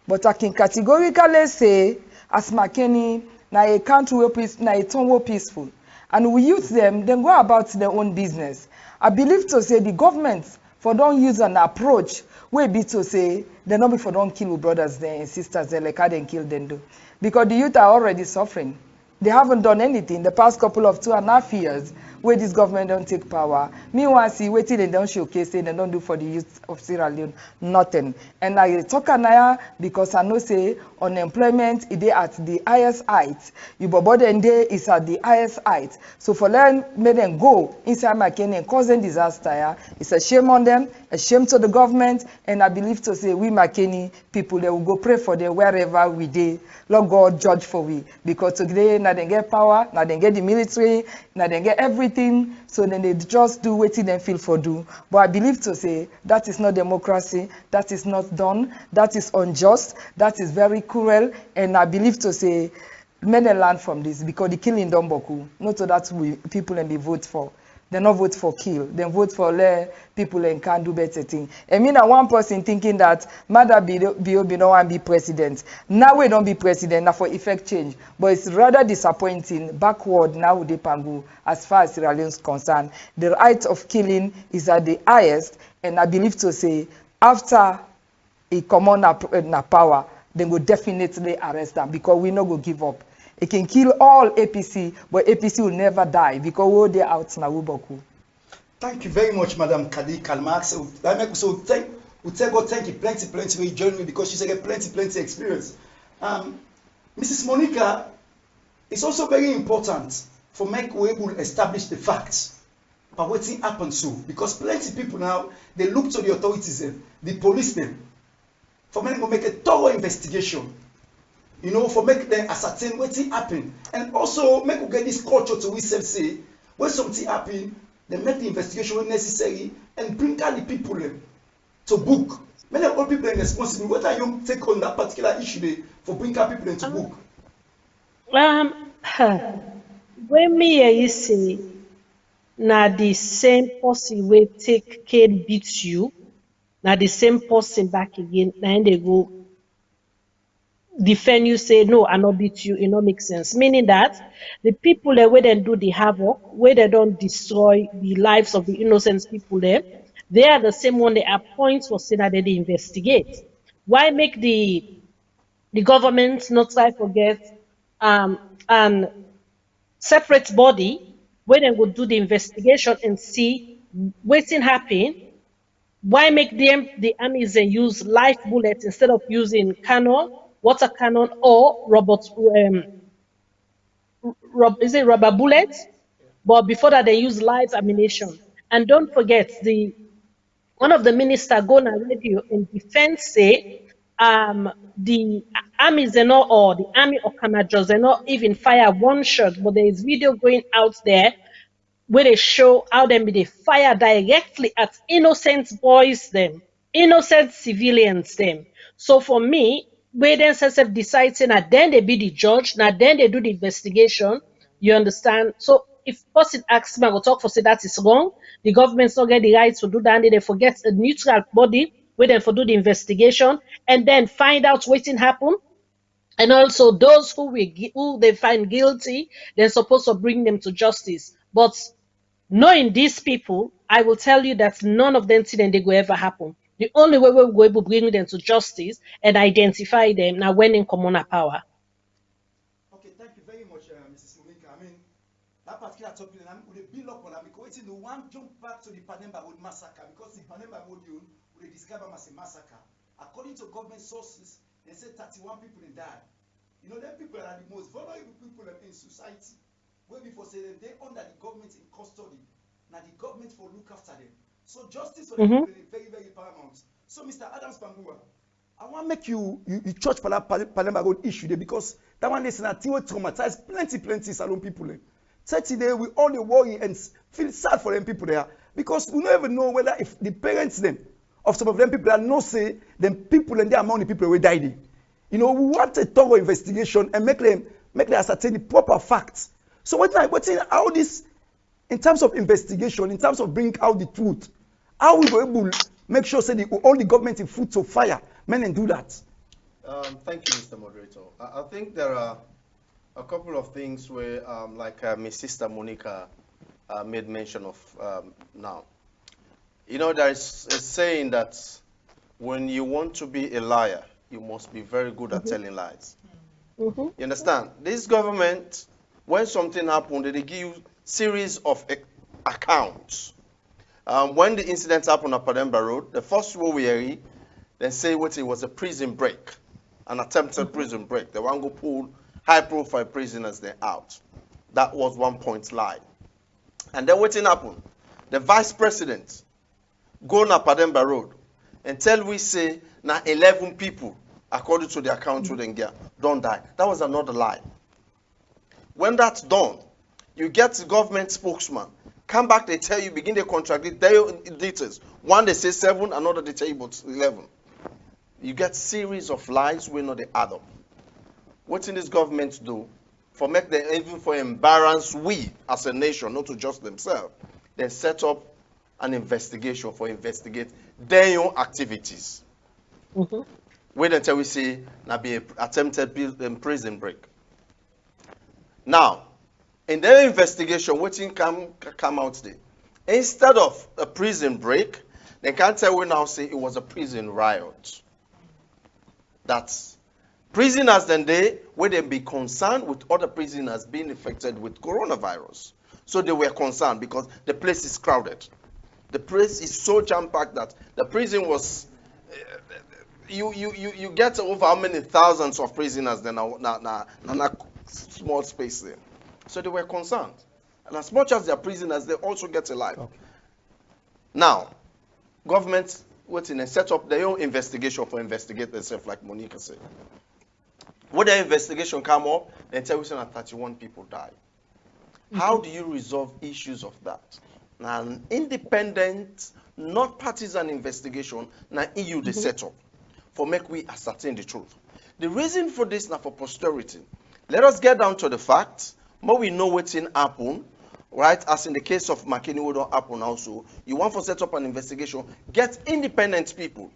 Speaker 14: But I can categorically say, as McKinney, na a country where na a town where peaceful. And we use them, then go about their own business. I believe to say the government for don't use an approach where be to say they not be for don't kill brothers there and sisters there like how they kill them do. Because the youth are already suffering. They haven't done anything the past couple of 2.5 years where this government don't take power. Me want to see waiting they don't showcase they don't do for the youth of Sierra Leone nothing. And I talk now because I know say unemployment is at the highest height. You bother day is at the highest height. So for them make them go inside McKinney and causing disaster. It's a shame on them, a shame to the government, and I believe to say we McKinney people they will go pray for them wherever we dey. Lord God judge for we because today now they get power, now they get the military, now they get everything. So then they just do what they feel for do. But I believe to say that is not democracy, that is not done, that is unjust, that is very cruel, and I believe to say many learn from this because the killing done boku. Not so that we people and be vote for. They not vote for kill. They vote for let people and can do better thing. I mean, one person thinking that Mother B.O.B. no one be president. Now we don't be president. Now for effect change, but it's rather disappointing. Backward now they pangu as far as Sierra Leone is concerned. The right of killing is at the highest, and I believe to say after he come on na power, then go definitely arrest them because we no go give up. It can kill all APC, but APC will never die because we're out now.
Speaker 1: Thank you very much, Madam Kadi Kalmak. So thank you plenty for joining me because she's got plenty experience. Mrs. Monica, it's also very important for make we able to establish the facts about what happened so because plenty people now they look to the authorities, the police them, for me to make a thorough investigation. You know, for make them ascertain what happened, and also make we get this culture to we say when something happen, they make the investigation when necessary and bring out the people to book. Many of all people are responsible. What are you take on that particular issue there for bring out people into book?
Speaker 4: When me hear you say, na the same person will take can beat you, na the same person back again, then they go defend you, say no, I not beat you, it not make sense. Meaning that the people there where they do the havoc, where they don't destroy the lives of the innocent people there, they are the same one they appoint for say that they investigate. Why make the government not try to get an separate body where they would do the investigation and see what's happening? Why make them the armies and use live bullets instead of using cannon, water cannon, or rubber bullets? But before that, they use live ammunition. And don't forget, one of the ministers go on radio in defense say the armies are not, or the army of Kamajos are not even fire one shot, but there is video going out there where they show how they fire directly at innocent boys them. innocent civilians them. So for me, where then self decide say na then they be the judge, now then they do the investigation. You understand? So if person asks me, I go talk for say that is wrong. The government's not get the rights to do that, and they forget a neutral body where then for do the investigation and then find out what happen. And also those who they find guilty, they're supposed to bring them to justice. But knowing these people, I will tell you that none of them think they will ever happen. The only way we will able to bring them to justice and identify them now when in common power.
Speaker 1: Okay, thank you very much, Mrs. Monica. I mean, that particular topic, with a bill up on that because it's the one jump back to the Panemba Road massacre because the Panemba Road they describe them as a massacre. According to government sources, they say 31 people died. You know, them people are the most vulnerable people in society. Where before say them, they under the government in custody. Now the government for look after them. So justice for them is very, very paramount. So Mr. Adams Pambua, I want to make you touch for that Palemba Road issue there because that one is a thing will traumatize plenty Salon people. 30 days we all worry and feel sad for them people there because we don't even know whether if the parents them of some of them people that no say them people and their amount of people will die there. You know, we want a thorough investigation and make them ascertain the proper facts. So what how this in terms of investigation, in terms of bringing out the truth, how we go able to make sure say all the government in foot to fire, men and do that.
Speaker 3: Thank you, Mr. Moderator. I think there are a couple of things where, like my sister Monica made mention of now. You know, there is a saying that when you want to be a liar, you must be very good at telling lies. You understand? This government, when something happened, they give you series of accounts. When the incident happened at Pademba Road, the first one we heard, they say what it was a prison break, an attempted prison break. They want to pull high-profile prisoners there out. That was 1 point lie. And then what happened? The vice president go na Pademba Road and tell we say now 11 people, according to the account you then get, don't die. That was another lie. When that's done, you get the government spokesman, come back, they tell you, begin to contradict their details. One they say 7, another they tell you about 11. You get series of lies we know they add up. What in this government do? For make them even for embarrass we as a nation, not to just themselves, then set up an investigation for investigate their own activities. Wait until we see now be attempted prison break. Now, in their investigation, what thing come out there? Instead of a prison break, they can't tell we now say it was a prison riot. That's prisoners then they where they be concerned with other prisoners being infected with coronavirus. So they were concerned because the place is crowded. The place is so jam-packed that the prison was you get over how many thousands of prisoners then na small space there. So they were concerned. And as much as they are prisoners, they also get alive. Okay. Now, government waiting and set up their own investigation for investigate themselves, like Monica said. When the investigation come up, they tell us that 31 people died. How do you resolve issues of that? Now, an independent, not partisan investigation, now EU they set up for make we ascertain the truth. The reason for this now for posterity. Let us get down to the facts. More we know what's in happen, right? As in the case of McKinney, what don't happen also. You want to set up an investigation, get independent people,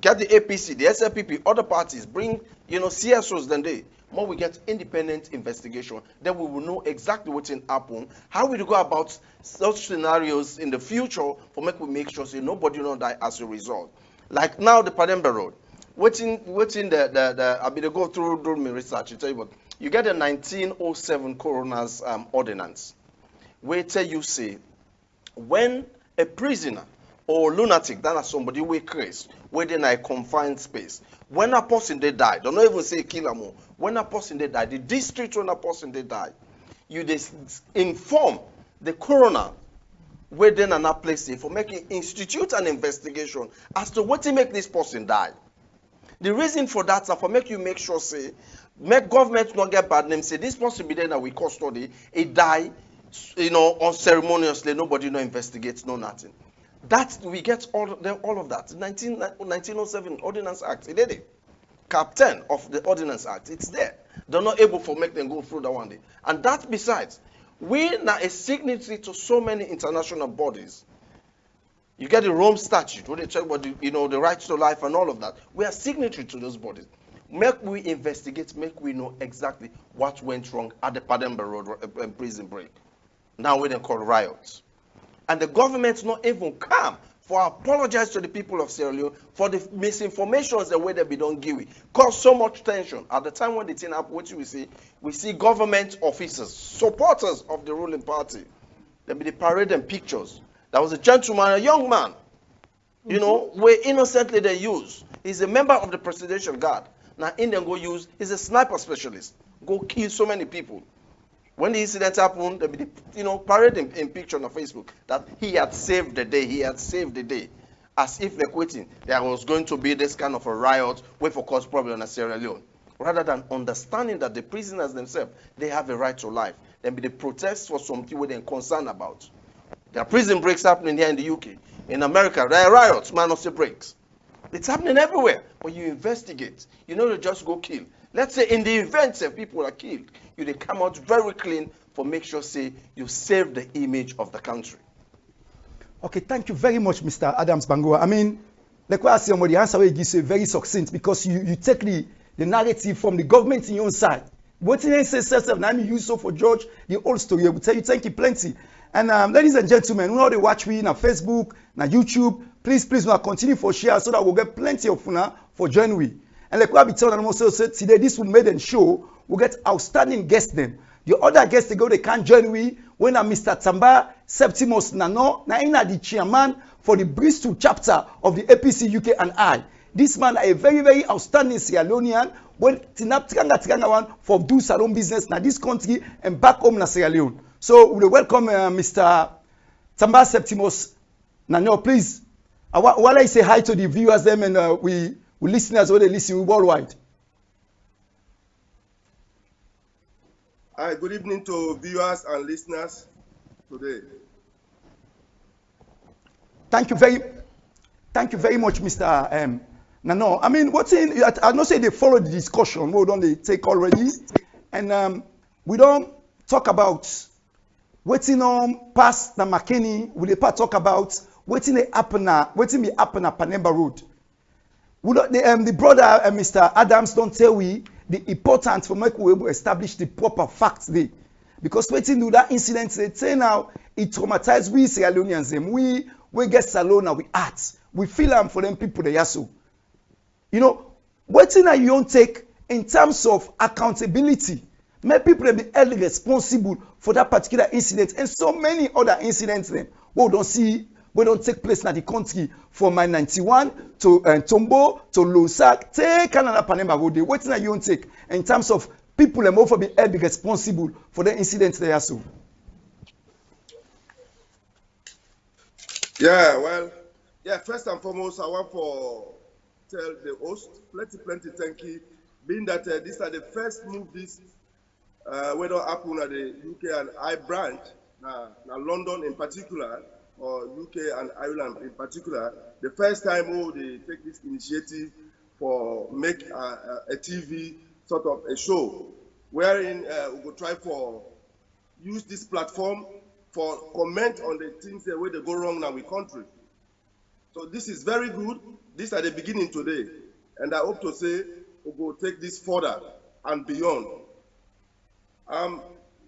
Speaker 3: get the APC, the SLPP, other parties, bring CSOs. Then more we get independent investigation. Then we will know exactly what's in happen. How we go about such scenarios in the future for make sure say nobody don't die as a result. Like now the Pademba Road. What's in the I mean to go through my research. I tell you what. You get a 1907 coroner's ordinance, where tell you say, when a prisoner or lunatic, that is somebody who crazy, where they in a confined space, when a person they die, don't even say kill them, when a person they die, the district when a person they die, you inform the coroner where then an place for making institute an investigation as to what to make this person die. The reason for that is for make sure say. Make government not get bad name. Say this person be there that we custody. He die, unceremoniously. Nobody no investigates, no nothing. That we get all of that. 1907 Ordinance Act, it did it. Cap 10 of the Ordinance Act, it's there. They're not able to make them go through that one day. And that besides, we now a signatory to so many international bodies. You get the Rome Statute, where they talk about the right to life and all of that. We are signatory to those bodies. Make we investigate, make we know exactly what went wrong at the Pademba Road prison break. Now we then call riots. And the government not even come for apologize to the people of Sierra Leone for the misinformations the way they be done give. Cause so much tension. At the time when the thing happened, what we see government officers, supporters of the ruling party. They be the parade and pictures. There was a gentleman, a young man, where innocently they use. He's a member of the presidential guard. Now Indian go use, he's a sniper specialist. Go kill so many people. When the incident happened, they be parade in picture on Facebook that he had saved the day. He had saved the day, as if they're quitting. There was going to be this kind of a riot, wait for cause problem in Sierra Leone, rather than understanding that the prisoners themselves they have a right to life. Then be the protests for something where they're concerned about. There are prison breaks happening here in the UK, in America. There are riots, man of the breaks. It's happening everywhere. But you investigate. You don't just go kill. Let's say in the event that people are killed, they come out very clean for make sure say you save the image of the country.
Speaker 1: Okay, thank you very much, Mr. Adams Bangoa. I mean, like what I say, the answer you give is very succinct because you take the narrative from the government in your own side. What you say, self, now you use so for George, the whole story. I will tell you, thank you plenty. And ladies and gentlemen, who know they watch me on Facebook, on YouTube, please now continue for share so that we'll get plenty of fun for join we. And like what I be telling them also said today, this will make them show we'll get outstanding guests them. The other guests they can't join we when Mr. Tamba Septimus Nano, na the chairman for the Bristol chapter of the APC UK and I. This man is a very, very outstanding Sierra Leonean when Tinga one for do salon business na this country and back home na Sierra Leone. So we welcome Mr. Tamba Septimus Nano, please. While I say hi to the viewers them and we listeners when they listen worldwide.
Speaker 15: Hi, good evening to viewers and listeners today.
Speaker 1: Thank you very much, Mr. Nano. I mean, I know say they follow the discussion. We don't they take already, and we don't talk about waiting on past the McKinney. We talk about waiting be happen at Panemba Road. The brother Mr. Adams don't tell we the importance for make we able establish the proper facts there. Because waiting do that incident they say now it traumatized we Sierra Leoneans them. We get Salona, we act. We feel them for them people they are so. Waiting that you don't take in terms of accountability. Make people be held responsible for that particular incident and so many other incidents them. We don't take place in the country from my 91 to Tombo to Losak, take Canada Panema Road. What thing you don't take in terms of people and over be held responsible for the incidents they are so?
Speaker 15: First and foremost, I want to tell the host plenty thank you, being that these are the first movies where don't happen at the UK and I branch, now London in particular, or UK and Ireland in particular, the first time they take this initiative for make a TV sort of a show, wherein we will try for use this platform for comment on the things the way they go wrong now in country. So this is very good. These are the beginning today, and I hope to say we will take this further and beyond.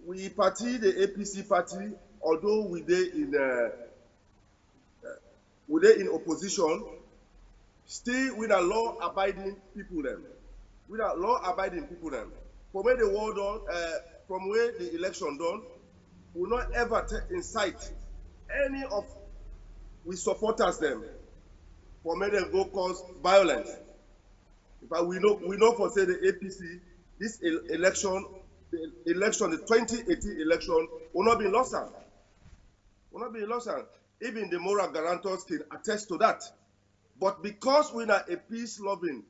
Speaker 15: We party, the APC party, although we in opposition, still with a law-abiding people them. With a law-abiding people them. From where the war done, from where the election done, we will not ever incite any of we supporters them for where they go cause violence. But we know for say the APC, this election, the 2018 election will not be lost. Will not be lost. Even the moral guarantors can attest to that. But because we're not a peace-loving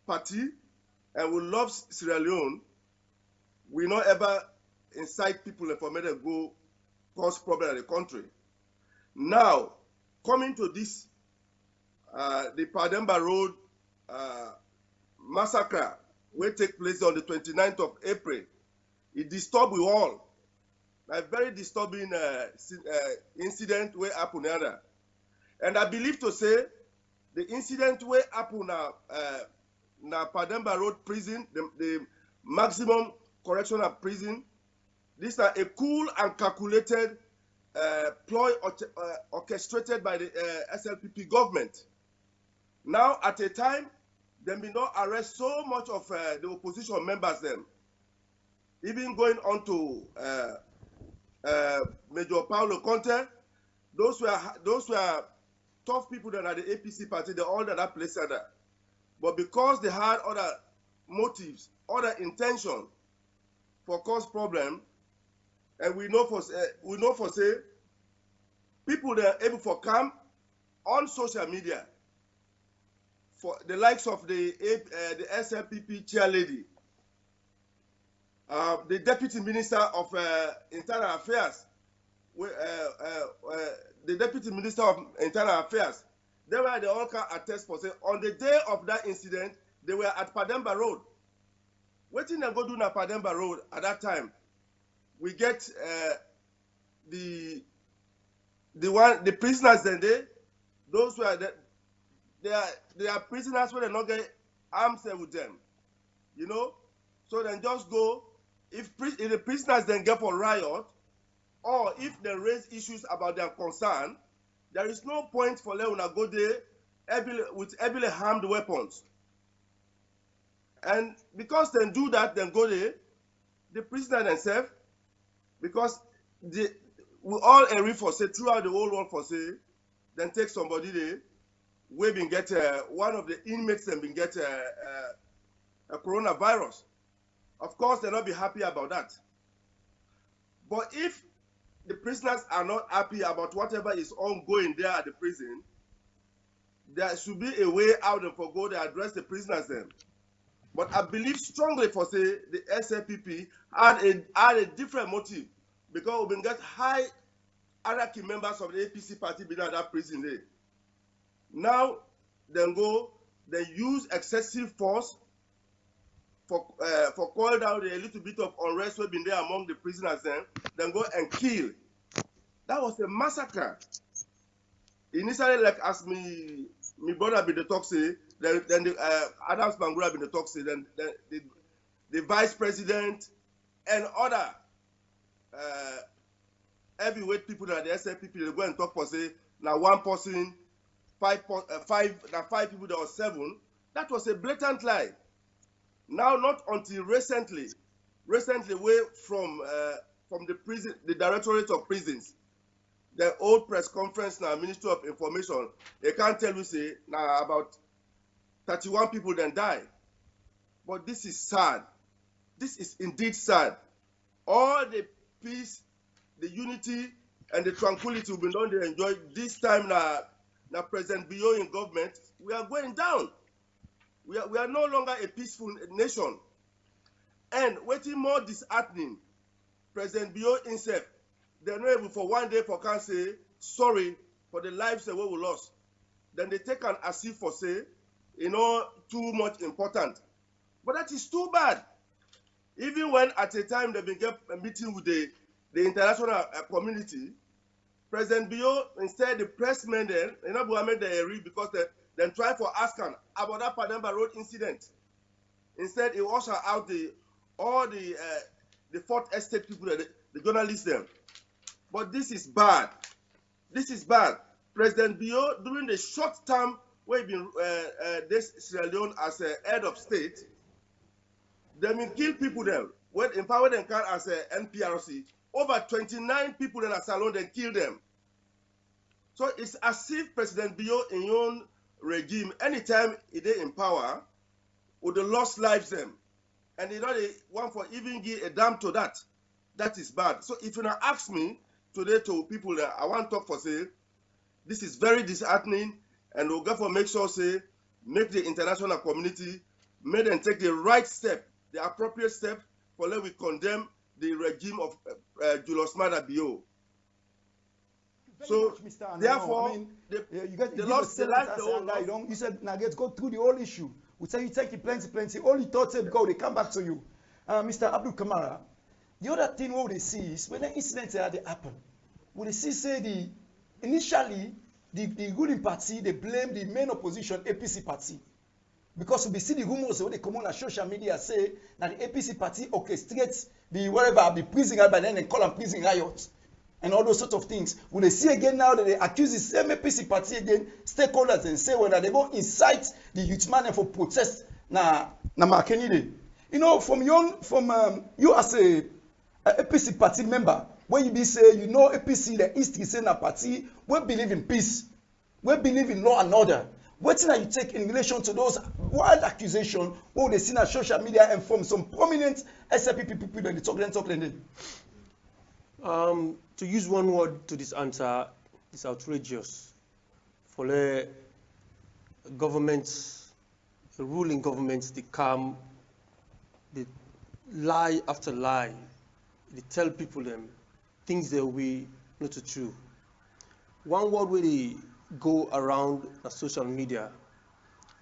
Speaker 15: party and we love Sierra Leone, we not ever incite people for me to go cause problem in the country. Now, coming to this, the Pademba Road massacre will take place on the 29th of April. It disturbed we all. A very disturbing incident will happen here. And I believe to say the incident will happen na Pademba Road prison, the maximum correctional prison. These are a cool and calculated ploy orchestrated by the SLPP government. Now, at a time, they may not arrest so much of the opposition members them. Even going on to Major Paulo Conte, those were tough people that are the APC party, they all that place there. But because they had other motives, other intention for cause problem, and we know for say people that are able to come on social media for the likes of the SLPP chair lady, the Deputy Minister of Internal Affairs, the Deputy Minister of Internal Affairs, they were the all can attest for say on the day of that incident, they were at Pademba Road. What did they go do na Pademba Road at that time? We get the prisoners then those were they are prisoners where they not get arms with them, you know. So then just go if the prisoners then get for riot, or if they raise issues about their concern, there is no point for them to go there with heavily armed weapons. And because they do that, then go there, the prisoner themselves, because we all agree for say throughout the whole world for say, then take somebody there, we been get one of the inmates and been get a coronavirus. Of course, they'll not be happy about that. But if the prisoners are not happy about whatever is ongoing there at the prison, there should be a way out and for go to address the prisoners then. But I believe strongly for say the SLPP had a different motive, because we been get high hierarchy members of the APC party being at that prison there. Now they use excessive force for call down a little bit of unrest we've been there among the prisoners then go and kill. That was a massacre. Initially, like as me brother been the talk say, then the Adams Bangura been the talk say, then the vice president and other heavyweight people that the SLPP they go and talk for say now one person, five people that was 7. That was a blatant lie. Now, not until recently way from the prison, the Directorate of Prisons, the old press conference now, Ministry of Information, they can't tell you say now about 31 people then die. But this is sad. This is indeed sad. All the peace, the unity, and the tranquility we've been done to enjoy this time now President Bio in government, we are going down. We are no longer a peaceful nation. And waiting more disheartening, President Bio himself, they're not able for one day for can say sorry for the lives that we lost. Then they take an as if for say, too much important. But that is too bad. Even when at a time they've been get a meeting with the international community, President Bio, instead the pressmen then, because they then try for ask him about that Pademba Road incident. Instead, he ushered out all the Fourth Estate people, the journalists them. But this is bad. This is bad. President Bio, during the short term where he been this Sierra Leone as a head of state, they been kill people there. When empower them as a NPRC, over 29 people in a salon, they kill them. So it's as if President Bio in your own regime, anytime they in power, would have lost lives them. And they want for even give a damn to that. That is bad. So if you now ask me today to people that I want to talk for say, this is very disheartening, and we'll go for make sure say, make the international community, make them take the right step, the appropriate step, for let we condemn the regime of Julius Maada Bio. So
Speaker 1: Mr.
Speaker 15: therefore,
Speaker 1: I mean,
Speaker 15: the
Speaker 1: you
Speaker 15: lost the life, the whole
Speaker 1: you don't. You said now let's go through the whole issue. We tell you take it plenty. Only thoughts because they come back to you, Mr. Abdul Kamara. The other thing what they see is when the incidents they happen, what they see say initially the ruling party they blame the main opposition APC party. Because we see the rumors when they come on social media say that the APC party orchestrates the prison riot, but then they call them prison riots and all those sort of things. When they see again now that they accuse the same APC party again, stakeholders and say whether they go incite the youth man for protest na Makenide. You know, from you as a APC party member, when you be say you know APC the history say na party we believe in peace, we believe in law and order. What thing you take in relation to those wild accusations what they see on social media and from some prominent SLP people that they talk then?
Speaker 2: To use one word to this answer, it's outrageous for the governments, the ruling governments, they come, they lie after lie, they tell people them things that we not true. One word where they go around the social media,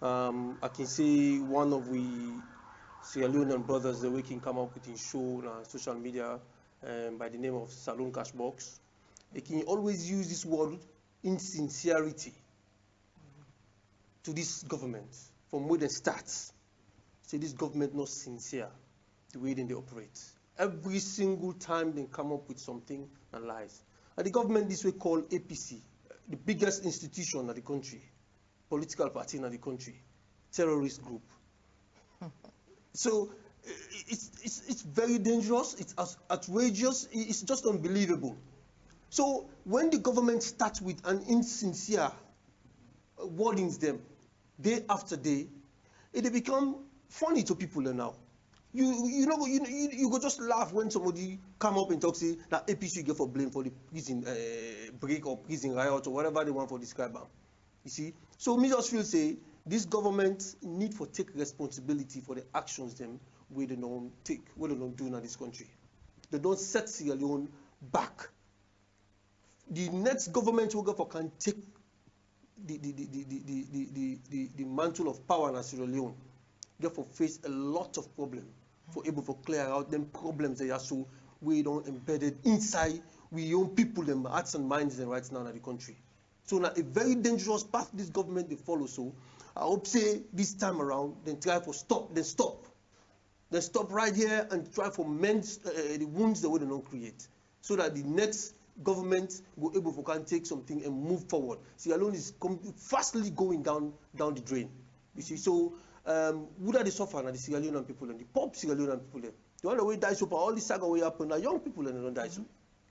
Speaker 2: I can see one of we Sierra Leonean brothers that we can come up with in show on social media by the name of Saloon Cashbox. They can always use this word insincerity to this government from where they start. Say this government not sincere the way they operate. Every single time they come up with something and lies. And the government this way called APC, the biggest institution of the country, political party in the country, terrorist group. So it's very dangerous, it's outrageous, it's just unbelievable. So when the government starts with an insincere wordings them day after day, it become funny to people now. You go just laugh when somebody come up and talk say that APC get for blame for the prison break or prison riot or whatever they want for describe them. You see, so me just feel say this government need for take responsibility for the actions them where they don't take, where they don't do in this country. They don't set Sierra Leone back. The next government will go for can take the mantle of power in Sierra Leone. Therefore face a lot of problems for able to clear out them problems that are so we don't embedded inside we own people them hearts and minds and right now in the country. So now a very dangerous path this government they follow. So I hope say this time around then try for stop. Then stop right here and try for mend the wounds that we don't create. So that the next government will able to can take something and move forward. Sierra Leone is fastly going down the drain. You see, so who are the suffer now the Sierra Leonean people and the poor Sierra Leonean people there. The one that way die so far, all this saga way happen now young people and they don't die so.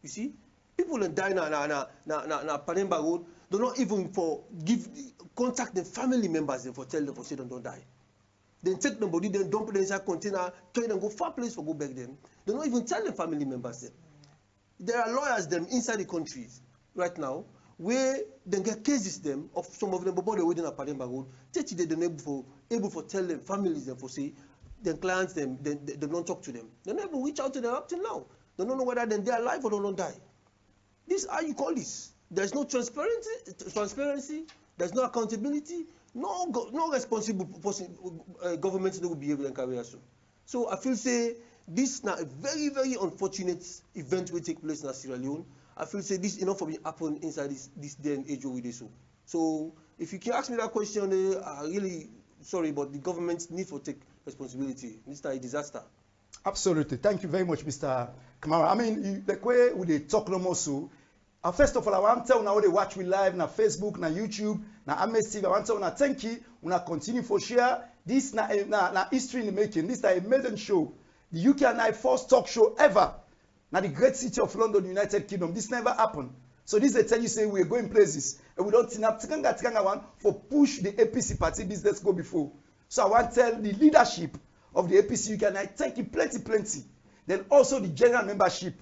Speaker 2: You see? People and die na Panemba Road, they don't even for contact the family members them for tell them for say don't die. Then take nobody, then dump them inside container, carry them go far place for go back them. They don't even tell the family members them. There are lawyers them inside the countries right now where they get cases them of some of them but they waiting at Panemba Road. Teach they able for tell them families them for say their clients them they don't talk to them. They never reach out to them up till now. They don't know whether they're alive or they don't die. This how you call this? There's no transparency. There's no accountability. No responsible person, government that will be able to carry us. So I feel say this now a very very unfortunate event will take place in Sierra Leone. I feel say this enough for me happen inside this day and age with this. So if you can ask me that question, I really sorry, but the government need to take responsibility. This is a disaster.
Speaker 1: Absolutely. Thank you very much, Mr. Kamara. I mean, the way we talk no more so. First of all, I want to tell you how they watch me live na Facebook, na YouTube, na AMAZE TV. I want to tell you thank you. We continue for share. This na history in the making. This is a maiden show. The UK and I first talk show ever. Now the great city of London, United Kingdom. This never happened. So this they tell you say we are going places and we don't tikanga one for push the APC party business go before. So I want to tell the leadership of the APC UK and I thank you plenty. Then also the general membership.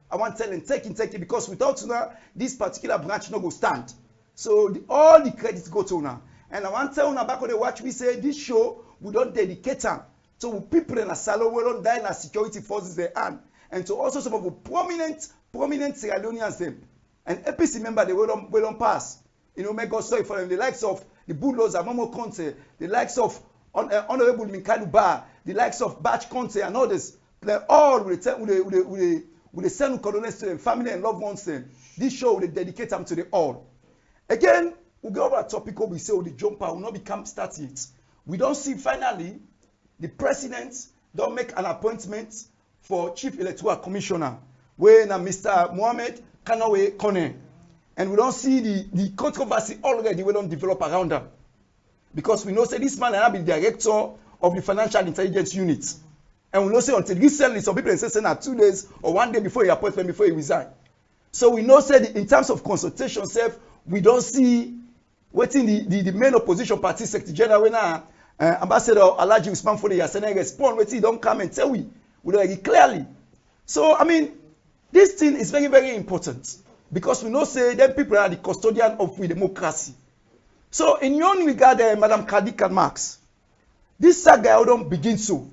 Speaker 1: I want to tell them take it because without now this particular branch no go stand. So all the credits go to now. And I want to tell you back on the watch we say this show we don't dedicate them to people in a salon we don't die in a security forces their hand and to also some of the prominent Sierra Leoneans them. And APC member, they will don't pass. You know, make God sorry for them. The likes of the bulldozer, Momo Conte, the likes of Honorable Minkalu Ba, the likes of Batch Conte and others, they all will send condolence to them, family and loved ones. This show will dedicate them to the all. Again, we go over a topic we say the jumper will not become started. We don't see finally the president don't make an appointment for Chief Electoral Commissioner, when Mr. Mohamed Kanawe Kone. And we don't see the controversy already we don't develop around them. Because we know say this man will be director of the Financial Intelligence Unit. And we know say until recently, some people say na 2 days or 1 day before he appointment, before he resign. So we know say in terms of consultation self, we don't see waiting the main opposition party secretary general when Ambassador Alhaji Usman Fode Yasene respond, waiting don't come and tell we already clearly. So I mean, this thing is very, very important. Because we know say them people are the custodian of we democracy. So in your own regard, Madam Khadija Marks, this saga don't begin so.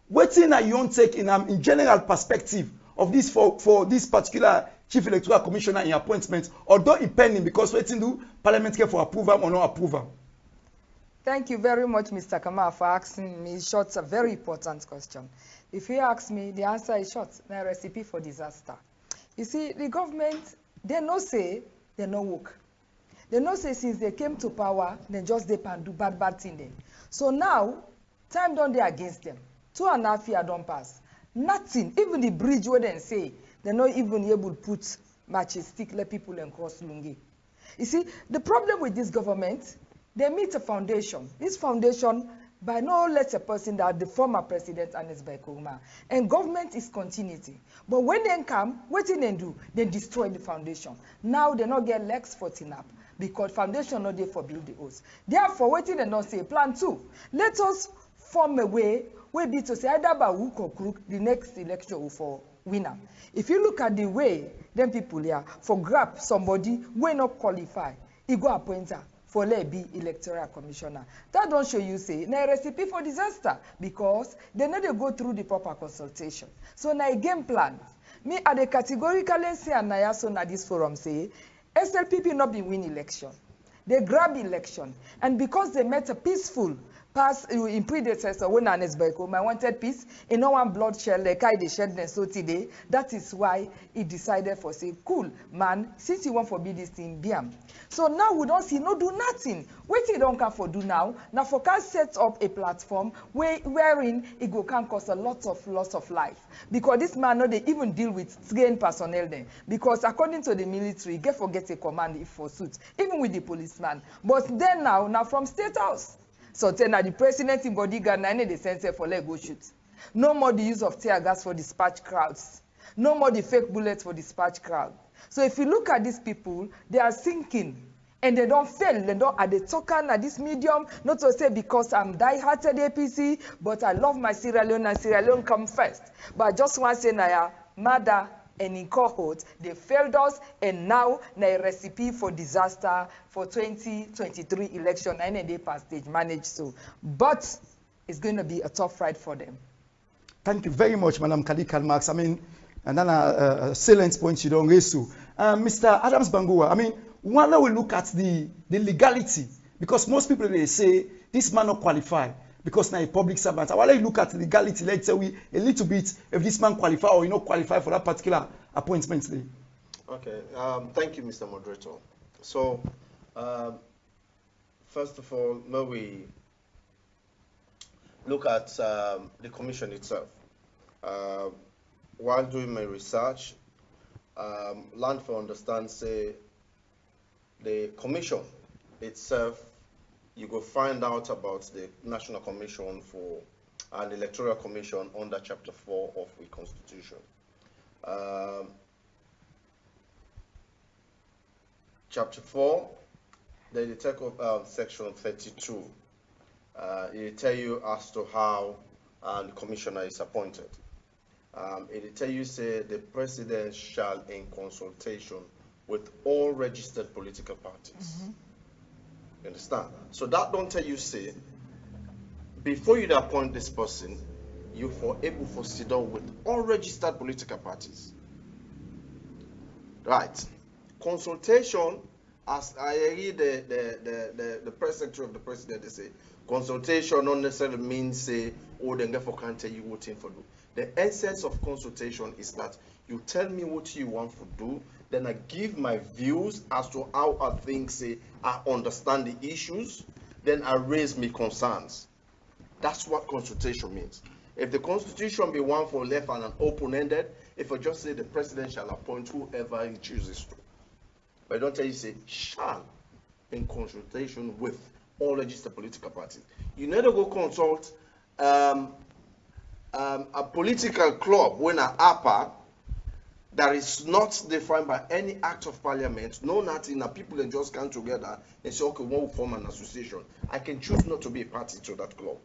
Speaker 1: Waiting at your own take in general perspective of this for this particular Chief Electoral Commissioner in appointment, although it pending because waiting do Parliament care for approval or no approval.
Speaker 14: Thank you very much, Mr. Kamal, for asking me short, a very important question. If you ask me, the answer is short. My recipe for disaster. You see, the government, they no say, they no work. They no say since they came to power, they just dip and do bad thing then. So now, time don't they against them. 2.5 years don't pass. Nothing, even the bridge where they say, they're not even able to put matches, stick, let people and cross Lungi. You see, the problem with this government, they meet a foundation. This foundation, by no less a person that the former president Anes Baikoma. And government is continuity. But when they come, what do they do? They destroy the foundation. Now they not get legs for TINAP because foundation not there for build the house. Therefore, what they don't say, plan 2. Let us form a way where be to say either by hook or crook the next election for winner. If you look at the way them people here for grab somebody will not qualify, he go appoint her for let be electoral commissioner. That don't show you say na a recipe for disaster because they need to go through the proper consultation. So na a game plan. Me at the categorically say and na so na this forum say SLPP not be win election. They grab election and because they met a peaceful pass in predecessor when Anes Baikoma wanted peace, in no one bloodshed like I shed so today. That is why he decided for say, cool man, since you want to be this thing, biam. So now we don't see no do nothing. What he don't come for do now for can set up a platform wherein it go can cause a lot of loss of life. Because this man no they even deal with trained personnel then. Because according to the military, get forget a command for suit, even with the policeman. But then now from State House. So then the president in bodyguard, na the sensor for let go shoot. No more the use of tear gas for dispatch crowds. No more the fake bullets for dispatch crowd. So if you look at these people, they are sinking. And they don't fail. They don't at the token at this medium, not to say because I'm die-hearted APC, but I love my Sierra Leone and Sierra Leone come first. But I just want to say Naya, mother and in cohort, they failed us, and now a recipe for disaster for 2023 election, and they pass stage managed so. But it's going to be a tough fight for them.
Speaker 1: Thank you very much, Madam Khadija Marks. I mean, and then a salient point you don't raise to. Mr. Adams Bangua, I mean, when we look at the legality, because most people they say this man not qualify because now a public servant. I want to look at the legality. Let's say we a little bit if this man qualify or you not qualify for that particular appointment today.
Speaker 3: Okay. Thank you, Mr. Moderator. So, first of all, may we look at the commission itself. While doing my research, learn to understand, say, the commission itself, you go find out about the National Commission for an Electoral Commission under Chapter 4 of the Constitution. Chapter 4, then you take up Section 32. It tell you as to how the commissioner is appointed. It tell you, say, the president shall, in consultation with all registered political parties. You understand? So that don't tell you, say, before you appoint this person, you for able to sit down with all registered political parties. Right. Consultation, as I read the press secretary of the president, they say, consultation not necessarily means say, oh, then therefore can't tell you what thing for do. The essence of consultation is that you tell me what you want to do, then I give my views as to how I think, say, I understand the issues, then I raise my concerns. That's what consultation means. If the constitution be one for left and an open-ended, if I just say the president shall appoint whoever he chooses to. But I don't tell you, say, shall, in consultation with all registered political parties. You need to go consult a political club when an APA that is not defined by any act of parliament, no nothing, that people can just come together and say, okay, we want to form an association. I can choose not to be a party to that club.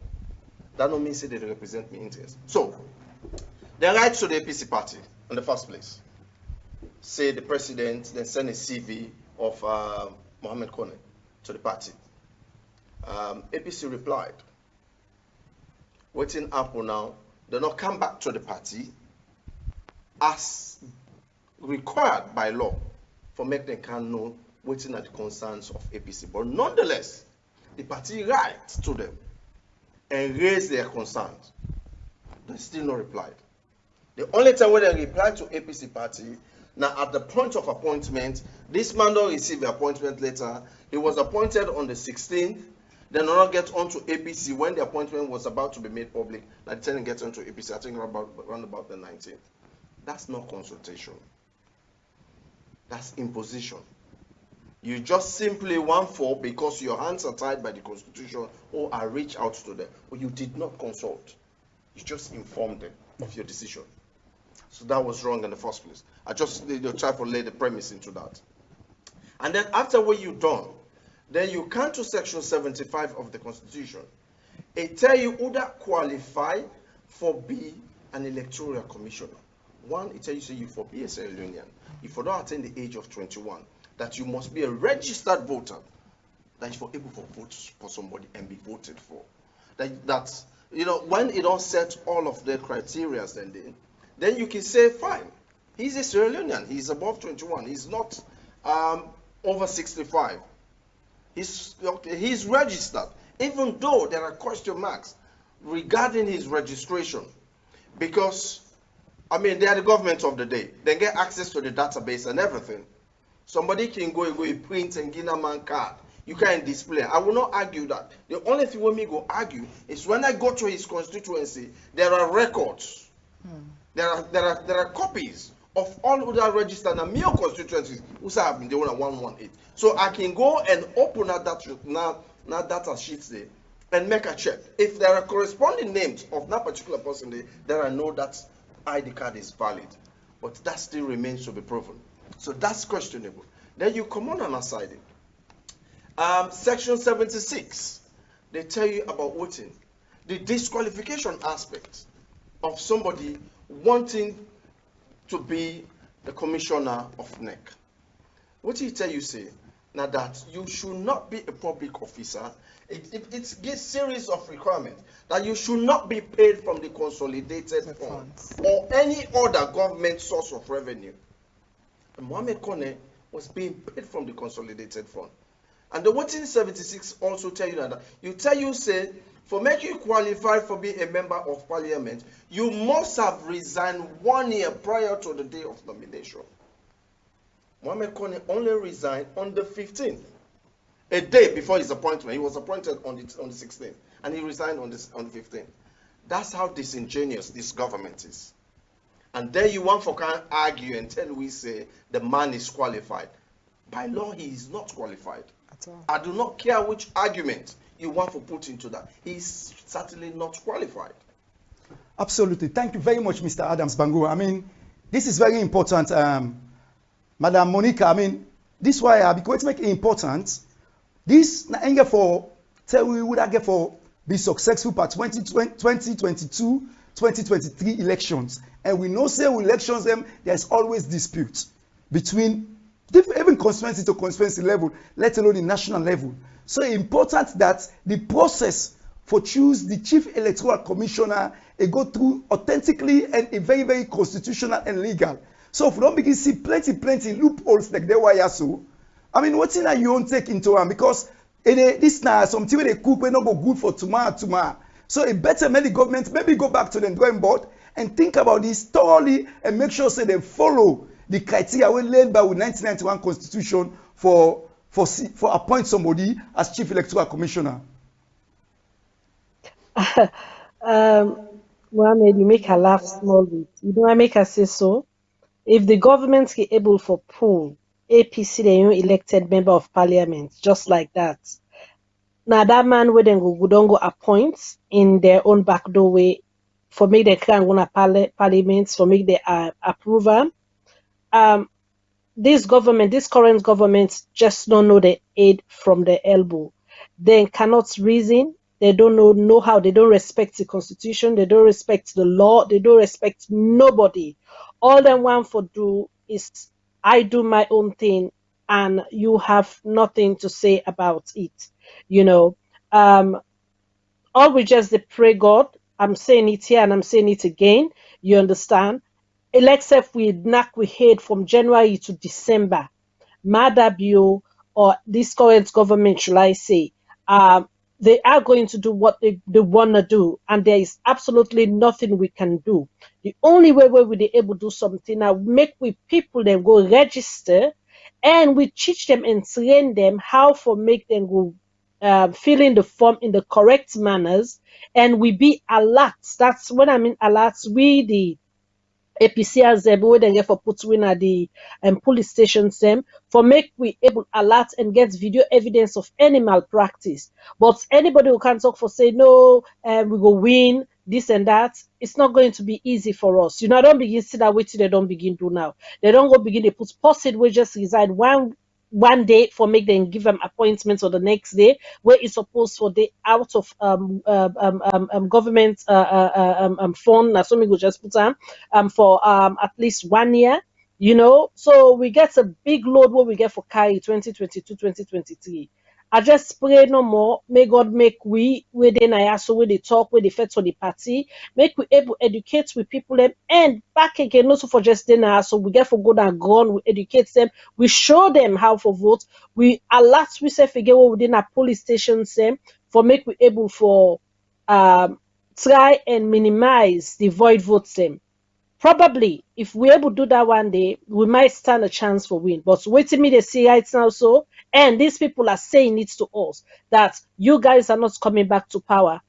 Speaker 3: That don't mean say they represent my interests. So, the rights to the APC party in the first place. Say the president, then send a CV of Mohamed Kone to the party. APC replied, waiting up now, they not come back to the party as required by law for make them can know waiting at the concerns of APC. But nonetheless, the party write to them and raise their concerns. They still not replied. The only time when they replied to APC party, now at the point of appointment, this man don't receive the appointment letter. He was appointed on the 16th. Then not get onto APC when the appointment was about to be made public. Like then get onto APC, I think around about the 19th. That's not consultation. That's imposition. You just simply want for because your hands are tied by the constitution, or I reach out to them. But you did not consult. You just informed them of your decision. So that was wrong in the first place. I just try to lay the premise into that. And then after what you've done, then you come to section 75 of the Constitution. It tells you who that qualify for be an electoral commissioner. One, it tells you say you for be a Sierra Leonean, if you don't attain the age of 21, that you must be a registered voter, that you're able to vote for somebody and be voted for. That's you know, when it don't set all of the criteria, then you can say, fine, he's a Sierra Leonean, he's above 21, he's not over 65. He's registered, even though there are question marks regarding his registration. Because, I mean, they are the government of the day. They get access to the database and everything. Somebody can go print and give a man card. You can't display. I will not argue that. The only thing when me go argue is when I go to his constituency, there are records. There are copies of all who are registered in my constituencies who have been the one at 118. So I can go and open that data sheets there and make a check. If there are corresponding names of that particular person there, then I know that ID card is valid. But that still remains to be proven. So that's questionable. Then you come on and aside it. Section 76, they tell you about voting. The disqualification aspect of somebody wanting to be the commissioner of NEC. What do you tell you say? Now that you should not be a public officer. It gives series of requirements that you should not be paid from the consolidated fund or any other government source of revenue. And Mohamed Kone was being paid from the consolidated fund. And the voting 76 also tell you that say, for making you qualify for being a member of parliament, you must have resigned 1 year prior to the day of nomination. Mohamed Kone only resigned on the 15th, a day before his appointment. He was appointed on the 16th, and he resigned on the 15th. That's how disingenuous this government is. And then you want for can argue until we say the man is qualified. By law, he is not qualified. At all. I do not care which argument you want to put into that. He's certainly not qualified.
Speaker 1: Absolutely. Thank you very much, Mr. Adams Bango. I mean, this is very important. Madam Monica, I mean, this why I because it's make it important. This na anger for tell we would get for be successful for 2022, 2023 elections. And we know say elections them there's always dispute between even constituency to constituency level, let alone the national level. So important that the process for choose the chief electoral commissioner it go through authentically and a very, very constitutional and legal. So if we don't begin see plenty loopholes like they were so, I mean, what's in that you won't take into them because this now something where they cook will not go good for tomorrow. So it better make the government maybe go back to the drawing board and think about this thoroughly and make sure say they follow the criteria we laid by with 1991 Constitution for appoint somebody as Chief Electoral Commissioner.
Speaker 4: Mohammed, you make her laugh small bit. You know, I make her say so. If the government is able for pull APC, the new elected member of parliament, just like that. Now that man where then go don't go appoint in their own back doorway for make the can go to parliament for make the approval. This current government just don't know the aid from the elbow. They cannot reason. They don't know how. They don't respect the constitution. They don't respect the law. They don't respect nobody. All they want for do is I do my own thing and you have nothing to say about it. You know, all we just pray God. I'm saying it here and I'm saying it again. You understand? Except we knock we head from January to December. Madabio or this current government, shall I say, they are going to do what they want to do, and there is absolutely nothing we can do. The only way we will be able to do something now, make we people them go register, and we teach them and train them how for make them go fill in the form in the correct manners, and we be alert. That's what I mean alert. We the APC as we then get for put win at the police stations them for make we able alert and get video evidence of any malpractice. But anybody who can talk for say no, we go win this and that, it's not going to be easy for us. You know, I don't begin see that wait till they don't begin do now. They don't go begin they put post-it we just reside one day for make them give them appointments or the next day where it's supposed for the out of government fund. That's something we just put on for at least 1 year, you know. So we get a big load what we get for carry 2022-2023. I just pray no more. May God make we within I so with the talk with the fed for the party, make we able educate with people them and back again also for just dinner. So we get for good and gone, we educate them, we show them how for vote, we alert we say figure within our police stations them for make we able for try and minimize the void votes them. Probably, if we're able to do that one day, we might stand a chance for win. But waiting me to see right now, so and these people are saying it to us that you guys are not coming back to power.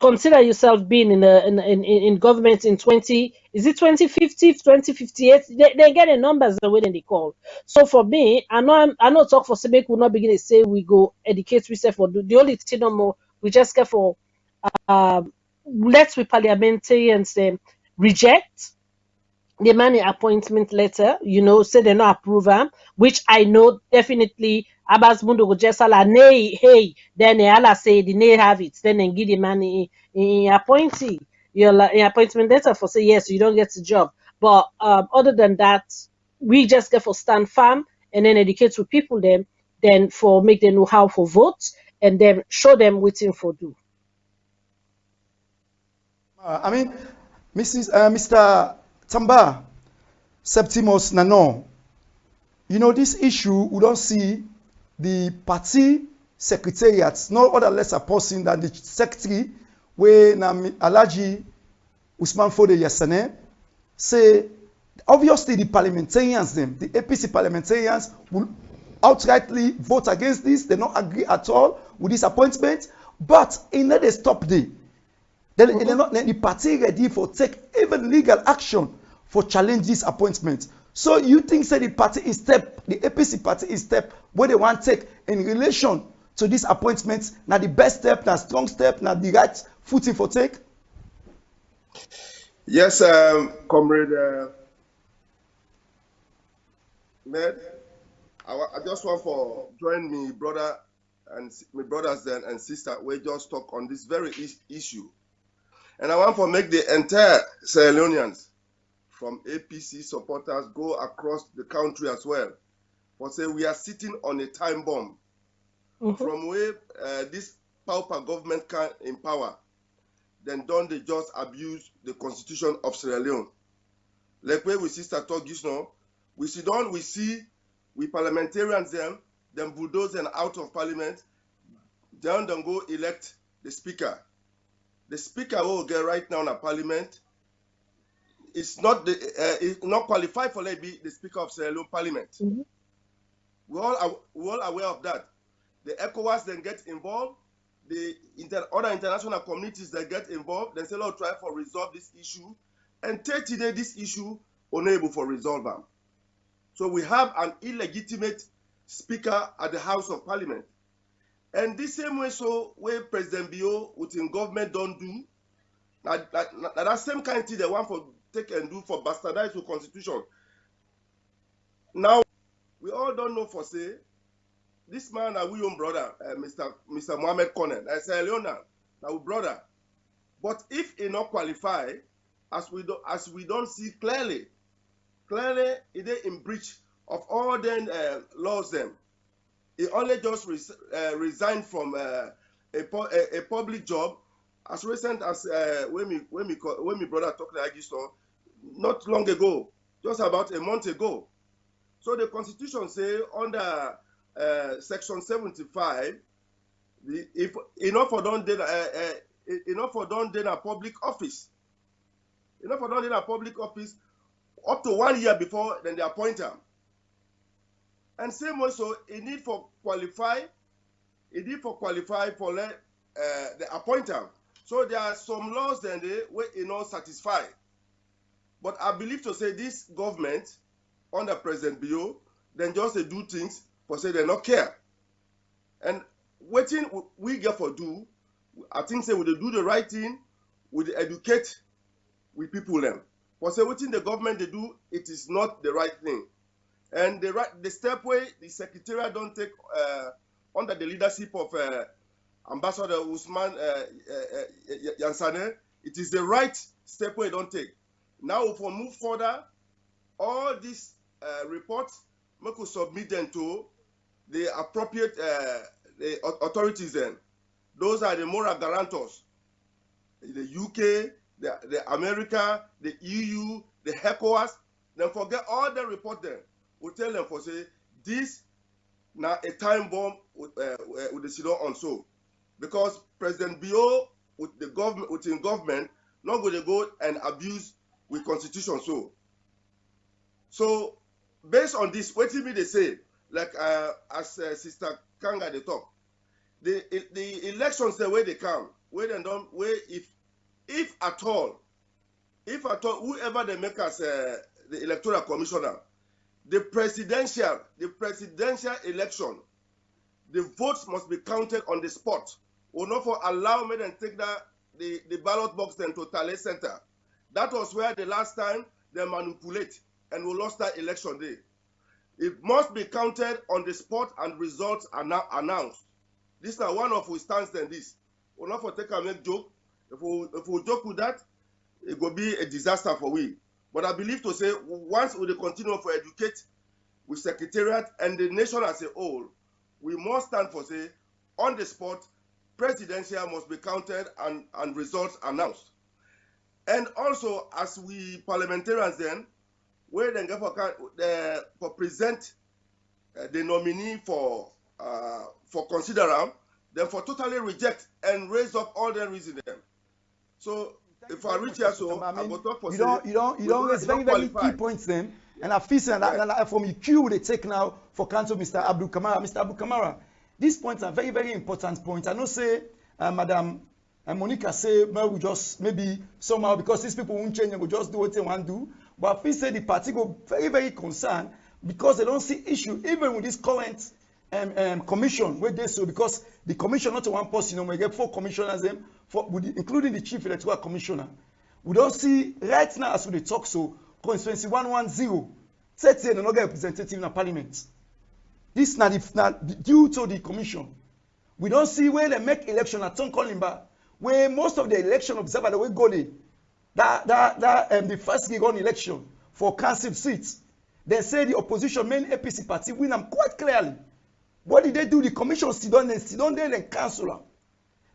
Speaker 4: Consider yourself being in government in 2050, 2058. They get the numbers the way they call. So for me, I know talk for Sebek will not begin to say we go educate ourselves for the only thing no more. We just get for let's we parliamentarians reject the money appointment letter, you know, say they not approve them, which I know definitely Abbas Mundo go just ala nay, hey, then they alla say the nay have it, then they give the money in appointee, your appointment letter for say yes, you don't get the job. But other than that, we just get for stand firm and then educate to people then for make them know how for vote and then show them waiting for do.
Speaker 1: I mean, Mr. Tamba, Septimus Nanon, you know, this issue, we don't see the party secretariats, no other lesser person than the secretary, where Alaji Usman Fode Yassane, say, obviously the parliamentarians, the APC parliamentarians, will outrightly vote against this. They don't agree at all with this appointment, but in they stop the the party ready for take even legal action for challenge this appointment. So you think say the party is step, the APC party is step where they want to take in relation to this appointment, now the best step, now strong step, now the right footing for take?
Speaker 15: Yes, comrade Ned, I just want for join me brother and my brothers then and sister we just talk on this very issue. And I want to make the entire Sierra Leoneans from APC supporters go across the country as well. For say we are sitting on a time bomb. From where this pauper government can in power, then don't they just abuse the constitution of Sierra Leone? like where we see start talk just now, we see we parliamentarians them bulldoze them out of parliament, then go elect the speaker. The speaker we will get right now in a parliament is not qualified for let be the speaker of Sierra Leone parliament.
Speaker 4: Mm-hmm.
Speaker 15: We all aware of that. The ECOWAS then get involved, the other international communities that get involved, they say, "Let's try for resolve this issue," and 30 days this issue unable for resolve them. So we have an illegitimate speaker at the House of Parliament, and this same way, so where President Bio within government don't do, that same kind of thing they want for take and do for bastardize the constitution. Now we all don't know for say. This man, our own brother, Mr. Mohammed Konen, I say, Leona, our brother. But if he not qualify, as we don't see clearly, it is in breach of all the laws. Them, he only just resigned from a public job as recent as when my brother talked like this, not long ago, just about a month ago. So the Constitution say under Section 75, if enough for done in a public office, up to 1 year before then they appoint him. And same also, it need for qualify for the appoint him. So there are some laws then they were not satisfied. But I believe to say this government under President Bio, then just they do things for say they not care. And waiting we get for do, I think say we do the right thing, we educate with people them. For say waiting the government they do, it is not the right thing. And the step way the secretariat don't take under the leadership of Ambassador Usman Yansane, it is the right step way don't take. Now if we move further, all these reports we could submit them to the appropriate the authorities then. Those are the moral guarantors. The UK, the America, the EU, the ECOWAS. Then forget all the report them. We tell them for say this now a time bomb with the Sidon on so. Because President Bio with the government within government not going to go and abuse with constitution so. So based on this, what me they say, like as Sister Kanga they talk, the elections the way they come, where they don't, where if at all, whoever they make as the electoral commissioner, the presidential election, the votes must be counted on the spot. Or not for allow me then take the ballot box then to tally center. That was where the last time they manipulate and we lost that election day. It must be counted on the spot and results are now announced. This is one of we stands than this. We're not for take a make joke. If we joke with that, it will be a disaster for we. But I believe to say once we continue for educate with secretariat and the nation as a whole, we must stand for say on the spot, presidential must be counted and results announced. And also as we parliamentarians then, where then go for present the nominee for consider then for totally reject and raise up all the reason them. So if I reach here, so I go talk for
Speaker 1: you don't raise very key points then. And I feel that from the cue they take now for counsel Mr. Abdul Kamara. Mr. Abdul Kamara, these points are very, very important points. I know say Madam Monica say well, we just maybe somehow because these people won't change and will just do what they want to do. But I feel say the party go very, very concerned because they don't see issue even with this current commission where they so because the commission not one person, we get 4 commissioners them including the chief electoral commissioner. We don't see right now as we talk so constituency 110 say they no get representative in the parliament. This not due to the commission. We don't see where they make election at Tom Kolimba, where most of the election observer the way go there. The first gigon election for council seats, they say the opposition main APC party win them quite clearly. What did they do? The commission sit down there and cancel them.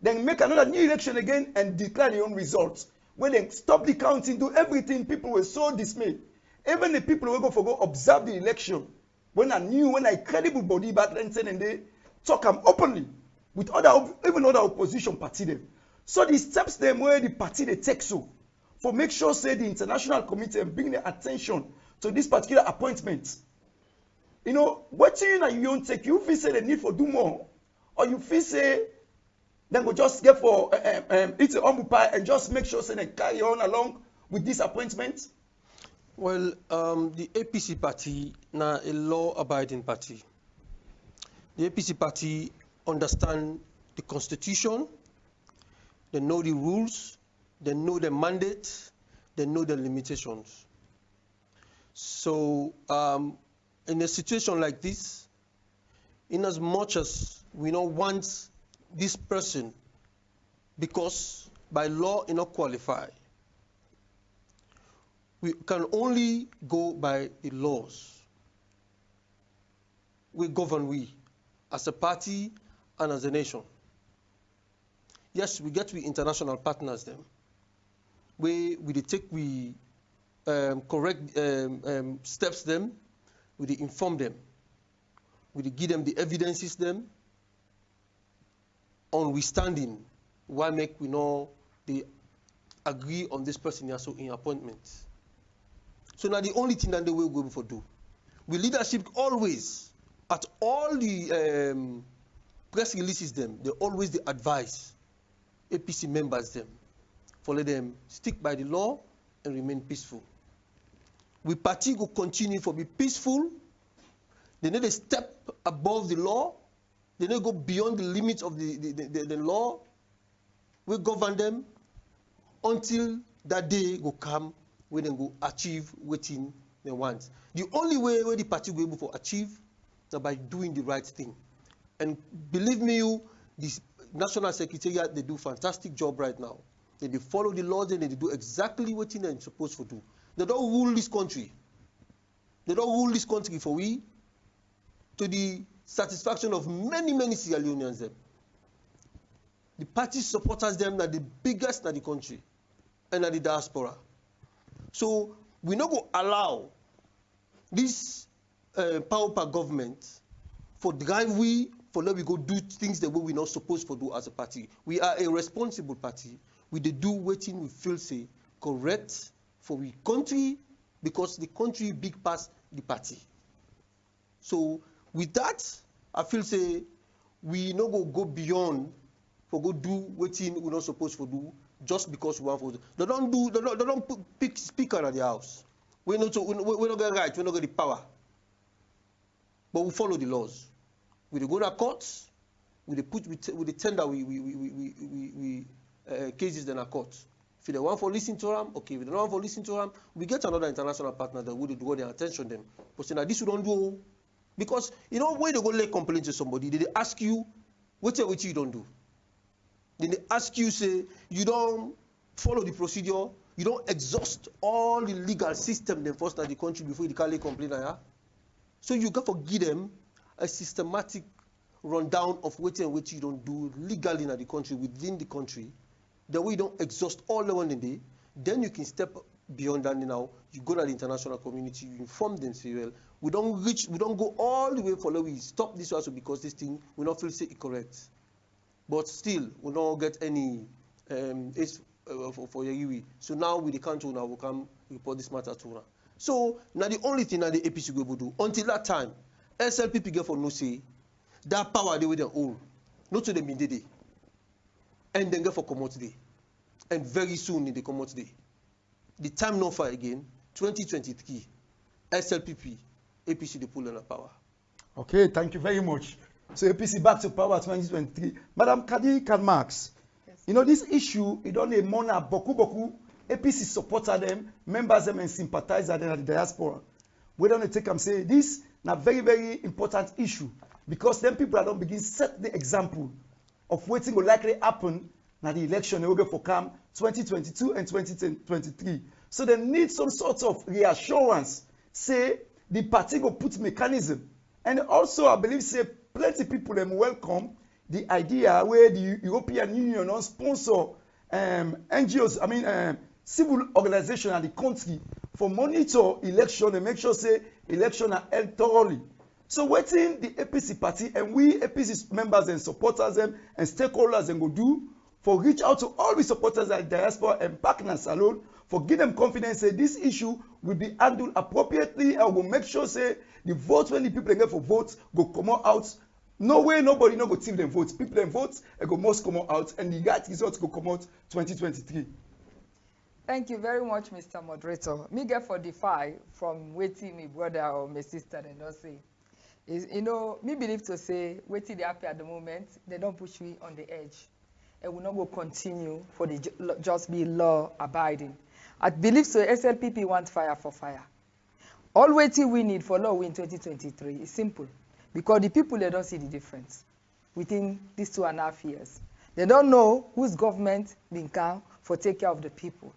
Speaker 1: Then make another new election again and declare their own results. When they stop the counting, do everything, people were so dismayed. even the people who go observe the election, when a credible body back then and they talk openly with even other opposition party them. So the steps them where the party they take so for make sure say the international committee and bring their attention to this particular appointment. You know, what you don't take, you feel say the need for do more, or you feel say then go just get for it's a humble pie and just make sure say they carry on along with this appointment?
Speaker 2: Well, the APC party now a law-abiding party. The APC party understand the constitution, they know the rules, they know the mandate, they know the limitations. So in a situation like this, in as much as we don't want this person because by law he not qualify, we can only go by the laws. We govern as a party and as a nation. Yes, we get with international partners them. We take correct steps them, we inform them, we give them the evidences them on we standing. Why make we know they agree on this person also in appointment? So now the only thing that they will go for do, we leadership always at all the press releases them, they always they advise APC members them for let them stick by the law and remain peaceful. We party go continue for be peaceful. They need to step above the law. They need to go beyond the limits of the law. We govern them until that day go come when they go achieve what they want. The only way where the party will be able to achieve is by doing the right thing. And believe me, this National Secretariat, they do a fantastic job right now. They follow the laws and they do exactly what they're supposed to do. They don't rule this country. They don't rule this country for we to the satisfaction of many, many Sierra Leoneans. The party supporters them are the biggest in the country and at the diaspora. So we not go allow this power government for drive for let we go do things the way we're not supposed to do as a party. We are a responsible party. We do what we feel say correct for we country because the country big past the party. So with that, I feel say we not go beyond for go do what we're not supposed to do just because we want to. They don't pick speaker at the house. We not get right. We not get the power. But we follow the laws. We go to courts. We the tender cases in a court. If they want for listen to them, okay. If they don't want for listen to them, we get another international partner that would draw their attention them. But say, this we don't do because you know when they go lay complaint to somebody, they ask you what you don't do. Then they ask you, say, you don't follow the procedure, you don't exhaust all the legal system they first in the country before you can lay complaint. So you got to give them a systematic rundown of what you don't do legally in the country, within the country. The way you don't exhaust all the one in day, then you can step beyond that now. You go to the international community, you inform them say, well, we don't go all the way for we stop this also because this thing we not feel say it correct. But still, we don't get any for Yagiwi. So now with the country now we come report this matter to her. So now the only thing that the APC will do until that time, SLPP get for no say that power they with their own, not to the midday, and then get for commodity, and very soon in the commodity. The time not far again, 2023, SLPP, APC they pull on the power.
Speaker 1: Okay, thank you very much. So APC back to power 2023. Madam Kadi Karl-Marx, yes. You know this issue, it don't more na boku. APC supporter them, members them and sympathizer them at the diaspora. We don't take and say this na very, very important issue because then people don't begin set the example of what will likely happen na the election they will go for CAM 2022 and 2023. So they need some sort of reassurance. Say the party go put mechanism. And also I believe say plenty people them welcome the idea where the European Union don't sponsor NGOs, civil organization and the country for monitor election and make sure say election are held thoroughly. So wetin the APC party and we APC members and supporters them and stakeholders them go do for reach out to all the supporters at diaspora and partners alone for give them confidence say this issue will be handled appropriately and will make sure say the vote when the people get for votes go come out. No way nobody no go thief them votes. People them votes and go must come out and the right results go come out 2023.
Speaker 14: Thank you very much, Mr. Moderator. Me get for defy from waiting my brother or my sister and not say. Is, you know, me believe to say waiting they happy at the moment, they don't push me on the edge. And we not go continue for the just be law abiding. I believe so SLPP want fire for fire. All waiting we need for law win 2023 is simple. Because the people they don't see the difference within these 2.5 years. They don't know whose government been come for take care of the people.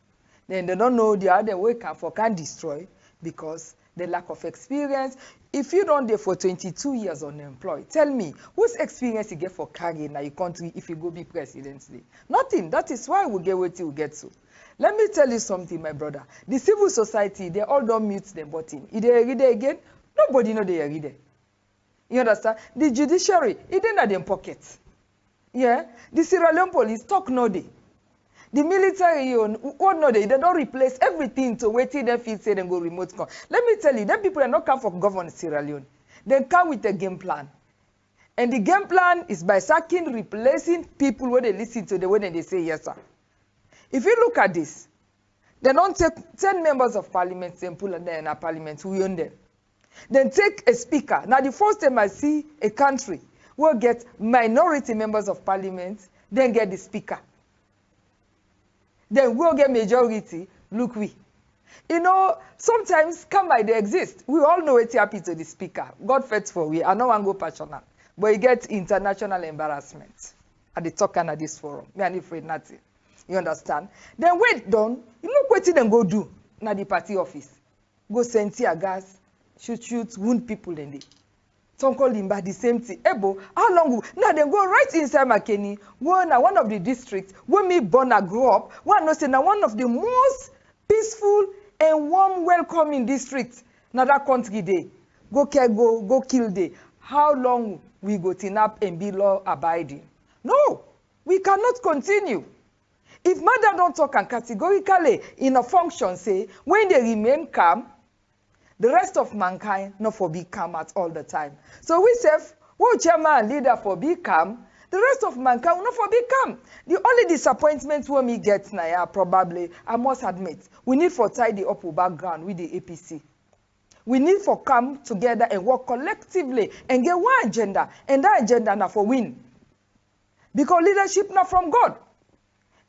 Speaker 14: Then they don't know the other way can destroy because the lack of experience. If you don't there for 22 years unemployed, tell me, whose experience you get for carrying your country if you go be president? Nothing. That is why we get what we get to. Let me tell you something, my brother. The civil society, they all don't mute the button. If they read it again, nobody know they read it. You understand? The judiciary, it ain't at them pockets. Yeah? The Sierra Leone police talk no day. The military, what no day, they don't replace everything to wait till they feel say they go remote con. Let me tell you, them people are not come for govern Sierra Leone. They come with a game plan. And the game plan is by sacking, replacing people when they listen to the way they say yes, sir. If you look at this, they don't take 10 members of parliament and pull them in a parliament, we own them. Then take a speaker. Now, the first time I see a country will get minority members of parliament, then get the speaker. Then we'll get majority, look we. You know, sometimes come by they exist. We all know it's happy to the speaker. God fed for we. I know one go passionate. But you get international embarrassment at the talk and at this forum. Me and afraid nothing. You understand? Then wait done. You look what them go do na the party office. Go send tear gas, shoot, wound people in the. Some call him by the same thing. Ebo, how long? Now they go right inside Makeni. One of the districts where me born and grew up. One no say now one of the most peaceful and warm, welcoming districts. Now that country day, go kill day. How long we go tinap and be law abiding? No, we cannot continue. If mother don't talk and categorically in a function say when they remain calm, the rest of mankind not for be calm at all the time. So we say, who chairman and leader for be calm, the rest of mankind will not for be calm. The only disappointment when we get now, probably, I must admit, we need for tidy up our background with the APC. We need for come together and work collectively and get one agenda, and that agenda now for win. Because leadership not from God.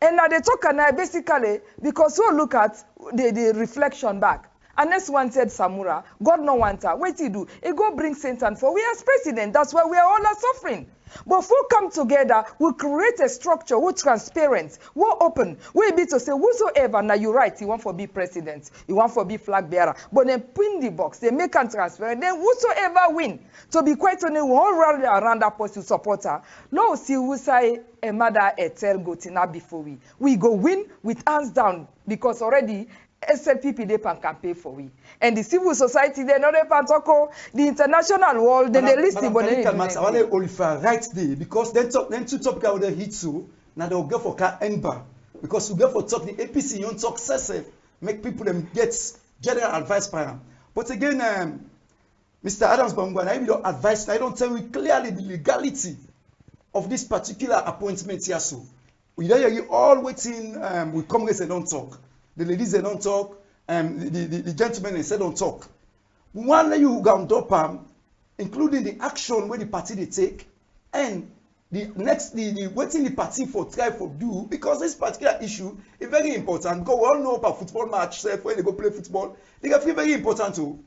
Speaker 14: And now they talk and I basically, because we look at the reflection back. Unless one said Samura, God no want her. What he do? He go bring Satan for we as president. That's why we are all suffering. But if we come together, we create a structure, we're transparent, we're open. We be to say, whosoever, now you're right, you want for be president, you want for be flag bearer. But then pin the box, they make and transfer, then whosoever win. To be quite honest, we all rally around that post to support her. No, see who say a mother a tell go tina before we. We go win with hands down because already SLPP they can campaign for we. And the civil society, they know they can talk, the international world, then they listen. But they
Speaker 1: right there because then two topics out there hit so now they'll go for car ember because we go for talk the APC you don't talk excessive make people them get general advice by them. But again, Mr. Adams Bangwan, I don't advise. I don't tell you clearly the legality of this particular appointment here. So we don't all waiting. We Congress and don't talk. The ladies they don't talk, the gentlemen they say don't talk. One you go up, including the action where the party they take, and the waiting the party for try for do because this particular issue is very important. Go all know about football match when they go play football, the referee very important too.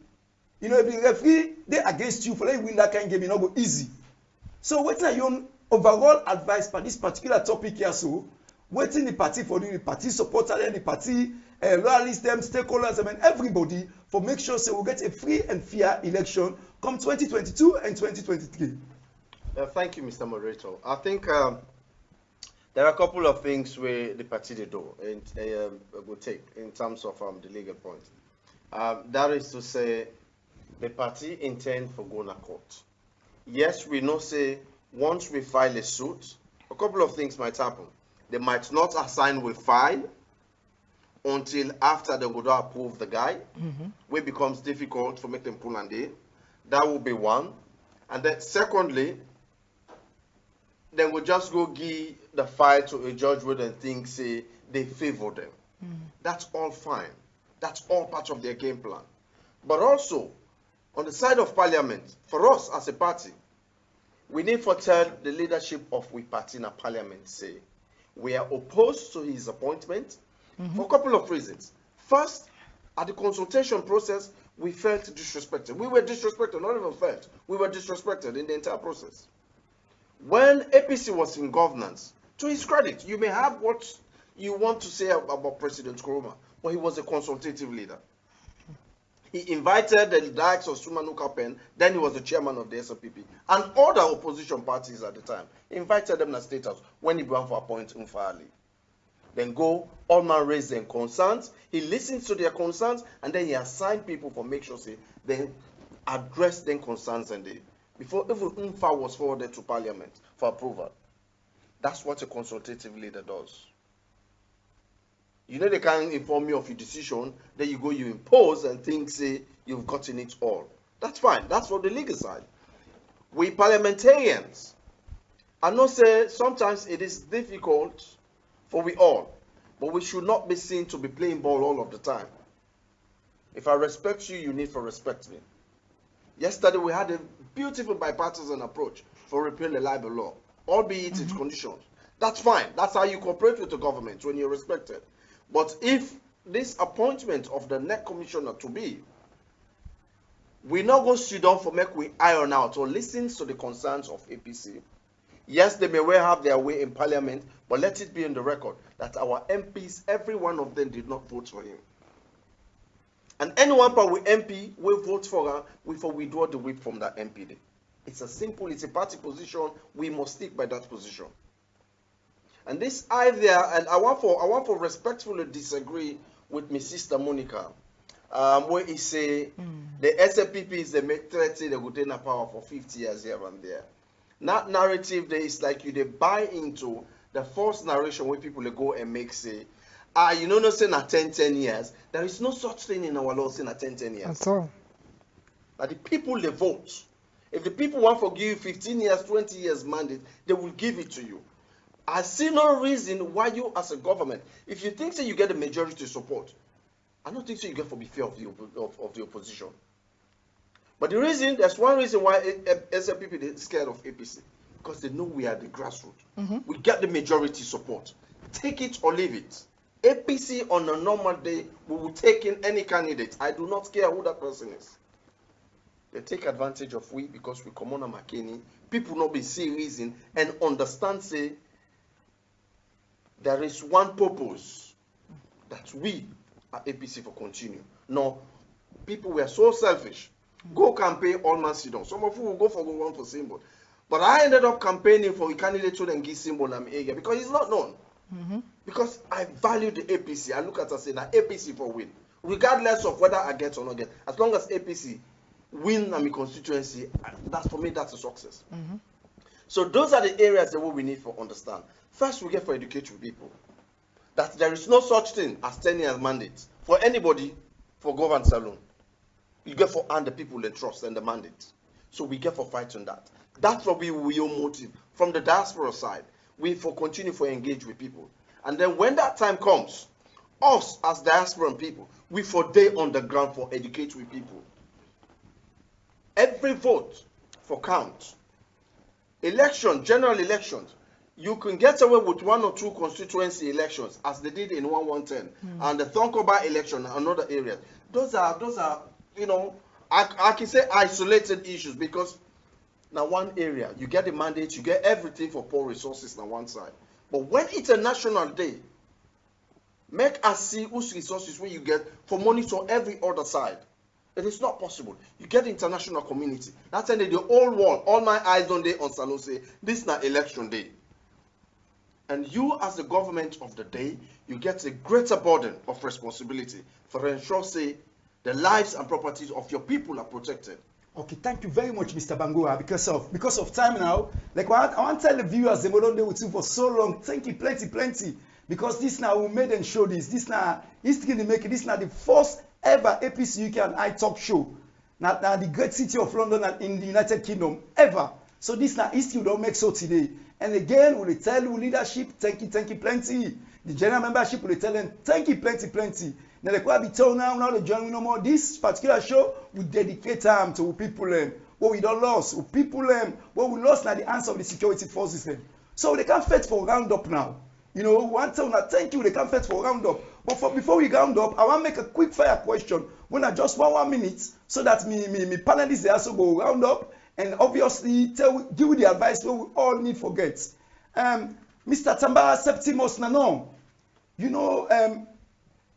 Speaker 1: You know if the referee they against you for let you win that kind of game, it not go easy. So waiting your overall advice for this particular topic here so. Waiting the party for the party supporters and the party loyalists, them stakeholders, and everybody for make sure so we'll get a free and fair election come 2022 and 2023.
Speaker 3: Thank you, Mr. Moderator. I think there are a couple of things where the party they do and will take in terms of the legal point. That is to say, the party intend for going to court. Yes, we know say once we file a suit, a couple of things might happen. They might not assign we file until after they go to approve the guy, where it becomes difficult for make them pull and day. That will be one. And then secondly, then we'll just go give the file to a judge where they think say they favor them. That's all fine. That's all part of their game plan. But also, on the side of parliament, for us as a party, we need to tell the leadership of we party in a parliament say we are opposed to his appointment for a couple of reasons. First, at the consultation process, we felt disrespected. We were disrespected, not even felt. We were disrespected in the entire process. When APC was in governance, to his credit, you may have what you want to say about President Nkrumah, but he was a consultative leader. He invited the likes of Sumanuka Pen, then he was the chairman of the SLPP, and other opposition parties at the time. He invited them in the State House when he went for appoint Umfali. Then go, all man raise their concerns, he listens to their concerns, and then he assigned people for make sure say they address their concerns and they before even Umfa was forwarded to Parliament for approval. That's what a consultative leader does. You know they can't inform you of your decision, then you go, you impose and think, say, you've gotten it all. That's fine. That's for the legal side. We parliamentarians, I know say sometimes it is difficult for we all, but we should not be seen to be playing ball all of the time. If I respect you, you need to respect me. Yesterday we had a beautiful bipartisan approach for repealing the libel law, albeit its conditions. That's fine. That's how you cooperate with the government when you're respected. But if this appointment of the next commissioner to be, we not go sit down for make we iron out or listen to the concerns of APC. Yes, they may well have their way in parliament, but let it be in the record that our MPs, every one of them did not vote for him. And anyone but we MP will vote for her before we withdraw the whip from that MPD. It's a simple, it's a party position. We must stick by that position. And this idea, and I want to respectfully disagree with my sister Monica, where he say the SLPPs they make 30, they go take a power for 50 years here and there. That narrative there is like you they buy into the false narration where people they go and make say, you know, not saying at 10 years. There is no such thing in our law saying at 10 years.
Speaker 14: That's all.
Speaker 3: But the people they vote. If the people want to give you 15 years, 20 years mandate, they will give it to you. I see no reason why you as a government, if you think that you get a majority support, I don't think so you get to be fair of the opposition. But the reason, there's one reason why SLPP is scared of APC. Because they know we are the grassroots. We get the majority support. Take it or leave it. APC on a normal day, we will take in any candidate. I do not care who that person is. They take advantage of we because we come on a McKinney. People not be serious in and understand, say, there is one purpose that we at APC for continue. No, people were so selfish. Go campaign all man sit down. Some of you will go one for symbol. But I ended up campaigning for a candidate who then give symbol and area because he's not known. Because I value the APC. I look at it and say that APC for win. Regardless of whether I get or not get. As long as APC win my constituency, that's for me that's a success. So those are the areas that we need to understand. First, we get for educating people that there is no such thing as 10 years mandate for anybody for governance alone. You get for and the people they trust and the mandate. So we get for fighting that. That's what we will motive from the diaspora side. We for continue for engage with people. And then when that time comes, us as diasporan people, we for day on the ground for educate with people. Every vote for count. Election, general elections, you can get away with 1 or 2 constituency elections as they did in 1110 and the Thonkoba election and another area. Those are, you know, I can say isolated issues because now one area, you get the mandate, you get everything for poor resources on one side. But when it's a national day, make us see whose resources where you get for monitor every other side. It is not possible. You get the international community. That's why the whole world, all my eyes on day on Salon say, this is not election day. And you as the government of the day, you get a greater burden of responsibility for ensure say the lives and properties of your people are protected.
Speaker 1: Okay, thank you very much, Mr. Bangura. Because of time now, like I want to tell the viewers they don't deal with you for so long. Thank you, plenty. Because this now we made and show this. This now history they make it. This now the first ever APC UK and I talk show. Now the great city of London and in the United Kingdom ever. So this now history don't make so today. And again, we tell you leadership, thank you, plenty. The general membership will tell them thank you, plenty. Now they could be told now they join no more. This particular show we dedicate time to people what we don't lost, people what we lost now the answer of the security forces. So they can't fight for roundup now. You know, one time now thank you, they can't fight for roundup. But before we round up, I want to make a quick fire question. When I just 1 minute, so that me panelists they also go round up and obviously give you the advice what we all need for get. Mr. Tamba Septimus Nanon, you know,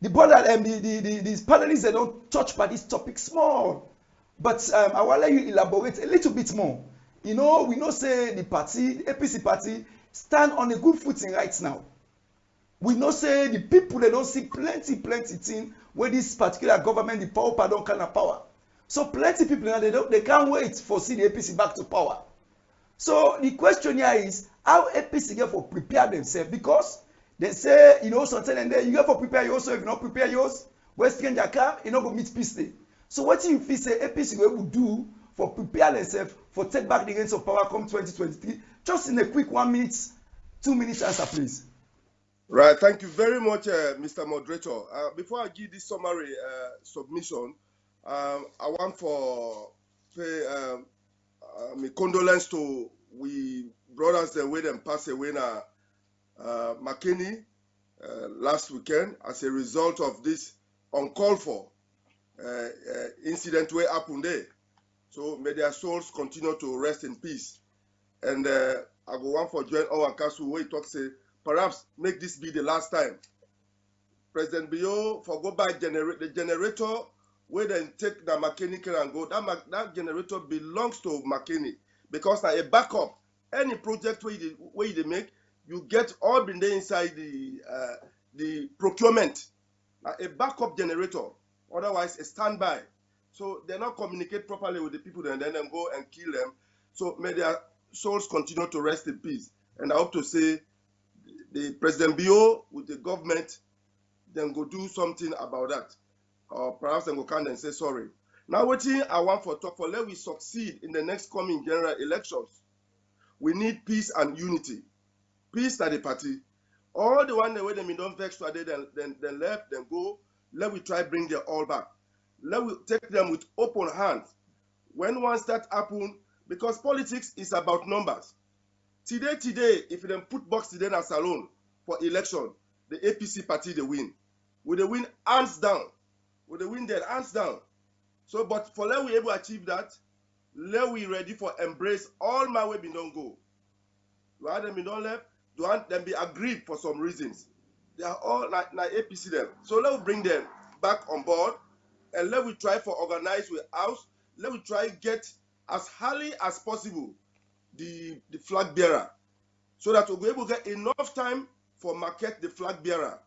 Speaker 1: the brother these panelists they don't touch by this topic small, but I will let you elaborate a little bit more. You know, we know say the party, the APC party, stand on a good footing right now. We know say the people they don't see plenty thing where this particular government the power don't kind of power. So plenty people now they can't wait for see the APC back to power. So the question here is how APC get for prepare themselves, because they say, you know, something and then you get for prepare yours, so if you not prepare yours, where stranger come, you not go meet peace day. So what you feel say APC will do for prepare themselves for take back the reins of power come 2023? Just in a quick 1 minute, 2 minutes answer, please.
Speaker 15: Right, thank you very much, Mr. Moderator. Before I give this summary submission, I want for pay my condolence to we brothers that way them pass away now. McKinney last weekend as a result of this uncalled for incident where happened there. So may their souls continue to rest in peace. And I go want for join our council where he talks say perhaps make this be the last time. President Bio for go back the generator where then take the McKinney and go. That generator belongs to McKinney because now a backup any project where they make. You get all been there inside the procurement, a backup generator, otherwise a standby. So they not communicate properly with the people and then go and kill them. So may their souls continue to rest in peace. And I hope to say the President Bio with the government then go do something about that. Or perhaps then go come and say sorry. Now what I want for talk for let we succeed in the next coming general elections. We need peace and unity. Peace at the party. All the one way they don't vex today, then left, then go. Let we try bring them all back. Let we take them with open hands. When one start happen, because politics is about numbers. Today, if they put box today in a salon for election, the APC party they win. Will they win hands down? Will they win their hands down? So, but for let we able to achieve that, let we ready for embrace all my way we don't go. Rather than we don't left. Do want them be agreed for some reasons. They are all like APC them. So let us bring them back on board and let we try for organize with house. Let we try get as early as possible the flag bearer so that we'll be able to get enough time for market the flag bearer.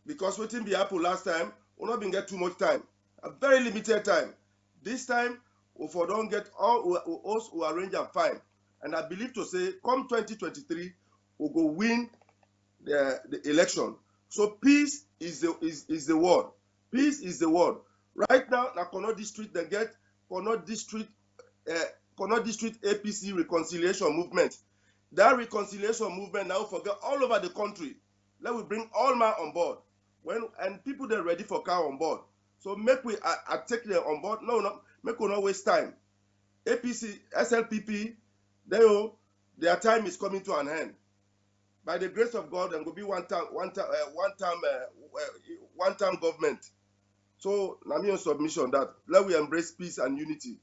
Speaker 15: Because what didn't be happen last time, we'll not been get too much time. A very limited time. This time, if we don't get all us who arrange and fine. And I believe to say, come 2023, we'll go win the election. So peace is the word. Peace is the word. Right now, na Kono District they get Kono District APC reconciliation movement. That reconciliation movement now forget all over the country. Let we bring all man on board. And people they're ready for car on board. So make we take them on board. No, make we not waste time. APC, SLPP, their time is coming to an end. By the grace of God, there will be one time government. So, Nami on submission that let we embrace peace and unity.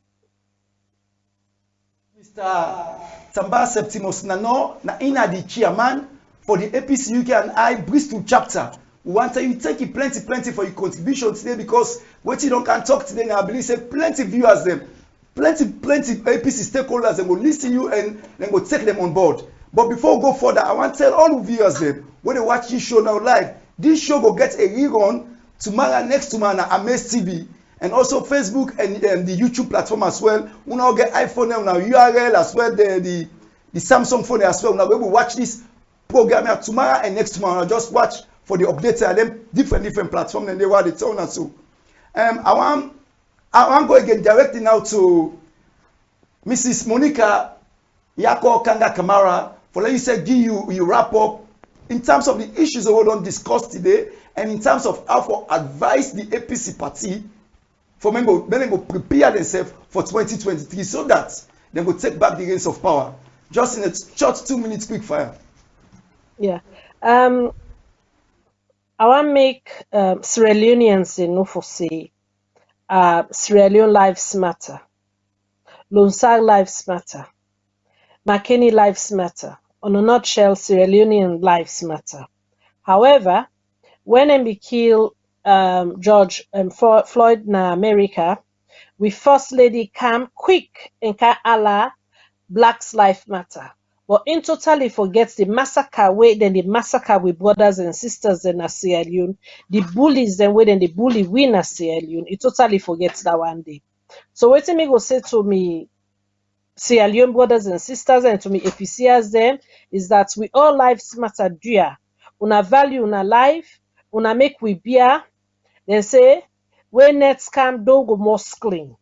Speaker 1: Mr. Tamba Septimus Nano, na ina the chairman for the APC UK and I Bristol chapter. We want you take it plenty for your contribution today because what you don't can talk today now, I believe say plenty viewers them, plenty APC stakeholders them will listen to you and then will take them on board. But before we go further, I want to tell all the viewers them when they watch this show now live, this show will get a rerun tomorrow next tomorrow on AMAZE TV. and also Facebook and the YouTube platform as well. We now get iPhone and now URL as well, the Samsung phone as well. Now we will watch this program here tomorrow and next tomorrow. I'll just watch for the updates and then different platforms and they were the town and so. I want go again directly now to Mrs. Monica Yako Kanga Kamara for let you say give you wrap up in terms of the issues that we don't discuss today and in terms of how to advise the APC party for them go prepare themselves for 2023 so that they will take back the reins of power. Just in a short 2 minutes quick fire.
Speaker 4: Yeah. I want to make Sierra Leoneans know for say Sierra Leone lives matter. Lonsar lives matter. Makeni lives matter. On a nutshell, Sierra Leonean lives matter. However, when we kill George Floyd in America, we First Lady come quick and can Allah Black's life matter. But in totally forgets the massacre way, then the massacre with brothers and sisters in Sierra Leone, the bullies then way, then the bully win Sierra Leone. It totally forgets that one day. So what me go say to me Sierra Leone brothers and sisters and to me APCers them is that we all lives matter dear. Una value una life, una make we bear, then say when nets come don't go more clean.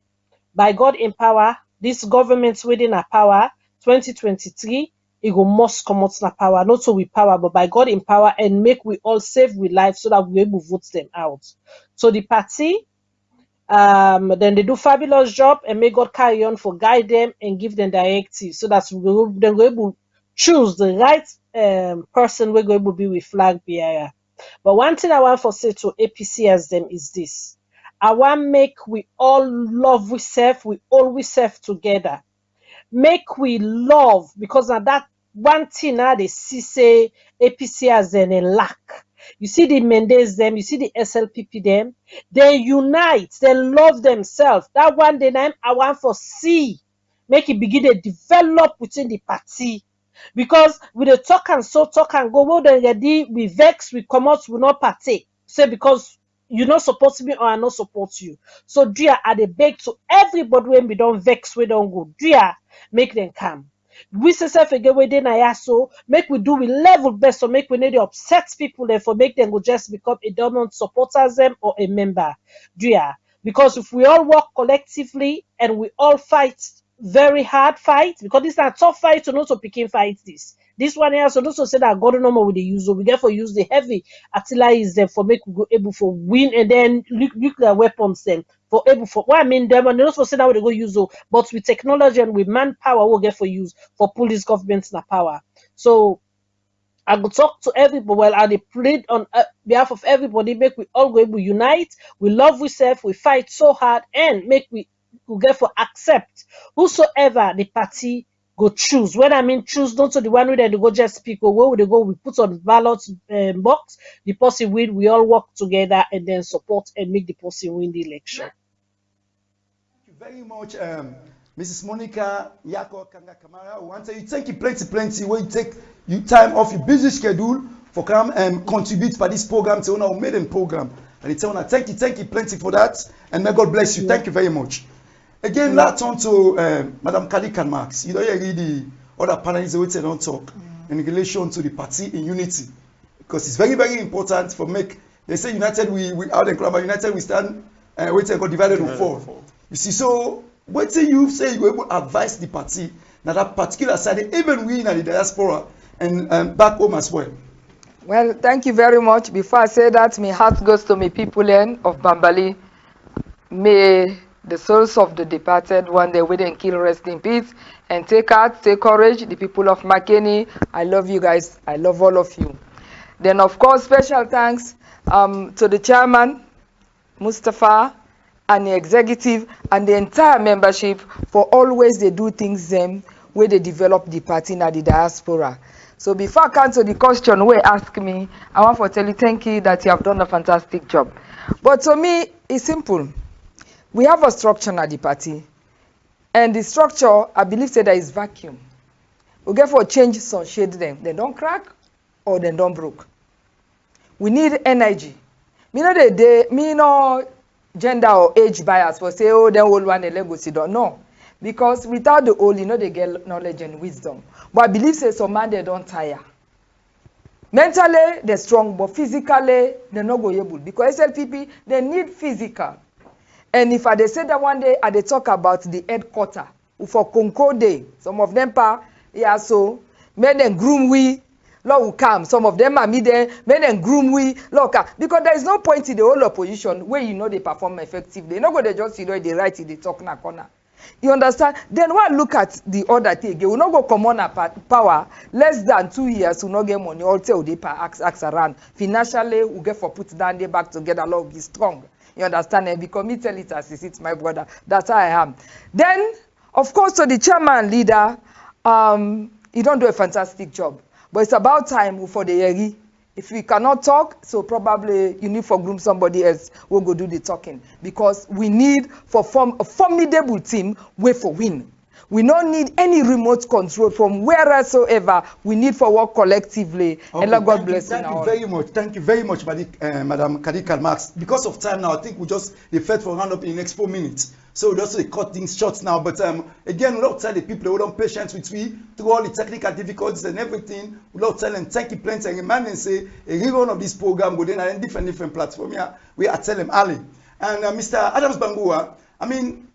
Speaker 4: By God in power, this government within our power, 2023, it go must come out in power, not so with power, but by God in power and make we all save with life so that we able to vote them out. So the party, then they do fabulous job and may God carry on for guide them and give them directives so that they go able to choose the right person we're going to be with flag bearer. But one thing I want to say to APC as them is this. I want make we all love we serve, we always serve together. Make we love because now that one thing now they see say APC as them a lack. You see the Mendes them, you see the SLPP them, they unite, they love themselves. That one day I want for see make it begin to develop within the party. Because with the talk and go, well then ready, we vex, we come out, we not partake. Say because you not support me or I not support you. So dear, I dey beg to everybody when we don't vex, we don't go. Dear, make them come. We say self again we dey so make we do we level best so make we need to upset people there for make them go just become a dominant supporters them or a member. Dear, because if we all work collectively and we all fight very hard fight, because this is a tough fight to not to pick fight this. This one here, so those who say that God no more with the use, we therefore use the heavy artillery is them for make we go able for win and then nuclear weapons them for able for what I mean them and those who say that we go use but with technology and with manpower we'll get for use for police governments and power. So I go talk to everybody. Well, I plead on behalf of everybody. Make we all go able unite. We love ourselves. We fight so hard and make we get for accept whosoever the party go choose. When I mean choose, not to the one where they go just speak or where they go, we put on ballot box, the person win, we all work together and then support and make the person win the election.
Speaker 1: Thank you very much, Mrs. Monica Yako Kanga Kamara. We want to thank you plenty where you take you time off your busy schedule for come and contribute for this program to our maiden program. And it's on thank you plenty for that and may God bless you. Thank you very much. Again, let's turn to Madam Kalikan Marks. You know, you read the other panelists which they don't talk in relation to the party in unity. Because it's very important for make, they say united we out and club, united we stand, wait till divided we fall. You see, so what till you say you able to advise the party, now that particular side, even we in the diaspora and back home as well.
Speaker 14: Well, thank you very much. Before I say that, my heart goes to my people of Bambali. May the souls of the departed one day we didn't kill, rest in peace, and take heart, take courage. The people of Makeni, I love you guys. I love all of you. Then, of course, special thanks to the chairman, Mustafa, and the executive, and the entire membership for always they do things them where they develop the party in the diaspora. So before I come to the question where ask me, I want to tell you thank you that you have done a fantastic job. But to me, it's simple. We have a structure at the party, and the structure, I believe, that there is vacuum. We get for change some shade them. They don't crack or they don't broke. We need energy. Me know gender or age bias for say, oh, then old one go sit down. No. Because without the old, you know, they get knowledge and wisdom. But I believe say some man they don't tire. Mentally, they're strong, but physically, they're not going able. Because SLPP, they need physical. And if I they say that one day, I they talk about the headquarter for Concord Day. Some of them yeah, so men and groom we, Lord will come. Some of them are me there, men and groom we, Lord come. Because there is no point in the whole opposition where you know they perform effectively. Not going to just you know they write it, they talk na corner. You understand? Then when I look at the other thing, we will not go come on power less than 2 years. We will not get money. All tell they axe around. Financially, we get for put down they back together. Love be strong. You understand? And because me tell it as it's my brother. That's how I am. Then, of course, to the chairman leader, he don't do a fantastic job. But it's about time for the Yeri. If we cannot talk, so probably you need for groom somebody else who will go do the talking. Because we need for form a formidable team way for win. We don't need any remote control from wheresoever. We need for work collectively. Okay, and let God bless you.
Speaker 1: Thank you very much. Thank you very much, Madam Kadika Marx. Because of time now, I think we just fed for round up in the next 4 minutes. So we just cut things short now. But again, we don't tell the people who don't patience with we through all the technical difficulties and everything. We don't tell them thank you plenty and remind them say a rerun of this program go then on different platform here. We are tell them early. And Mr. Adams Bangua, I mean,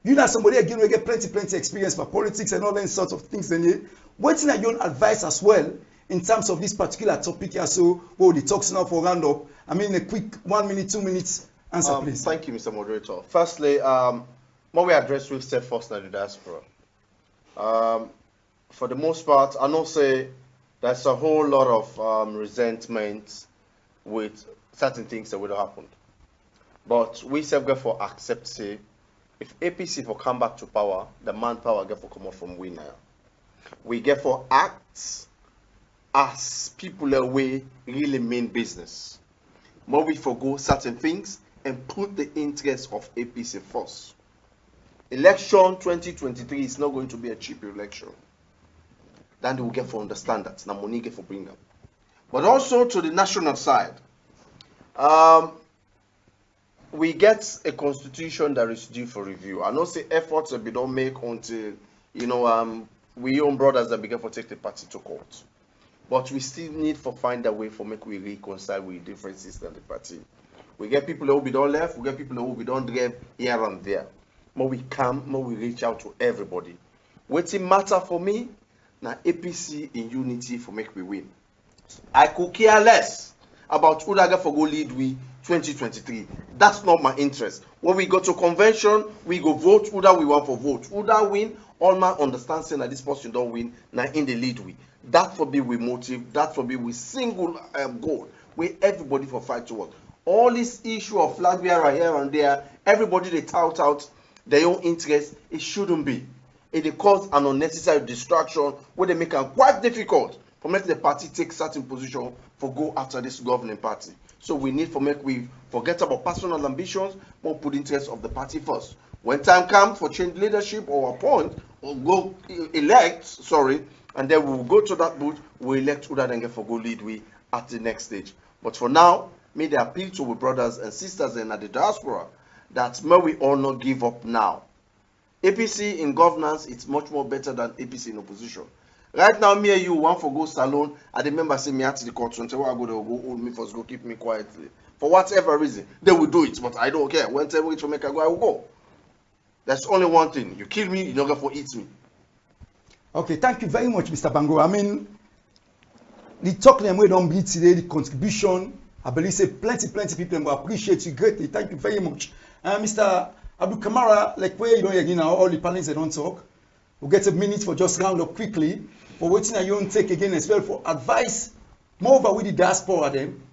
Speaker 1: you know somebody again we get plenty experience for politics and all those sorts of things. And what's in your advice as well in terms of this particular topic here? So the talks now for round up. I mean, a quick 1 minute, 2 minutes answer, please.
Speaker 3: Thank you, Mr. Moderator. Firstly, what we address with said first in the diaspora. For the most part, I know say there's a whole lot of resentment with certain things that would have happened. But we self get for accept say if APC for come back to power, the manpower get for come out from we now. We get for act as people away really mean business. More we forgo certain things and put the interests of APC first. Election 2023 is not going to be a cheap election. Then they will get for understand that. Now money get for bring up. But also to the national side, we get a constitution that is due for review. I know say efforts that we don't make until we own brothers that begin for take the party to court. But we still need to find a way for make we reconcile with differences in the party. We get people who be done left, we get people who be done drive here and there. More we come, more we reach out to everybody. What's it matter for me? Now APC in unity for make we win. I could care less about who that for go lead we 2023. That's not my interest. When we go to convention, we go vote who that we want for vote. Who that win, all my understanding that this person don't win, now in the lead we. That for be we motive, that for be we single goal. We everybody for fight towards. All this issue of flag bearer here and there, everybody they tout out their own interest, it shouldn't be. It cause an unnecessary distraction where they make it quite difficult for make the party take certain position for go after this governing party. So we need for make we forget about personal ambitions, but put interest of the party first. When time comes for change leadership or appoint or go elect, and then we will go to that booth, we elect who that then get for go lead we at the next stage. But for now, may they appeal to our brothers and sisters in the diaspora that may we all not give up now. APC in governance, it's much more better than APC in opposition. Right now, me and you want for go salon. I remember saying me at the court, so I go to go hold me first, go keep me quietly. For whatever reason, they will do it, but I don't care. Whenever it's for make I go, I will go. That's only one thing. You kill me, you're not going to eat me.
Speaker 1: Okay, thank you very much, Mr. Bango. I mean, the talk them we don't be today, the contribution, I believe say plenty people will appreciate you greatly. Thank you very much. Mr. Abdul Kamara, like where you don't hear now, all the panelists they don't talk. We'll get a minute for just round up quickly. For waiting that you don't take again as well for advice, moreover with the diaspora them,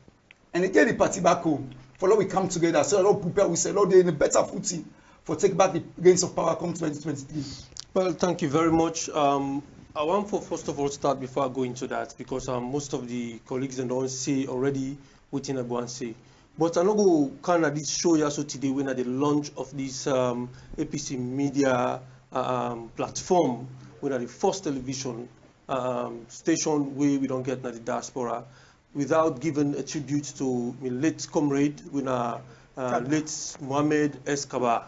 Speaker 1: and again the party back home. For now we come together, so all prepare, we say, Lord, they're in a better footing for take back the reins of power come 2023.
Speaker 2: Well, thank you very much. I want to first of all start before I go into that because most of the colleagues don't say already waiting I go and say. But I'm not going to kind of this show you so today when at the launch of this APC media platform, when at the first television station where we don't get na the diaspora, without giving a tribute to my late comrade, when late Mohammed Escobar.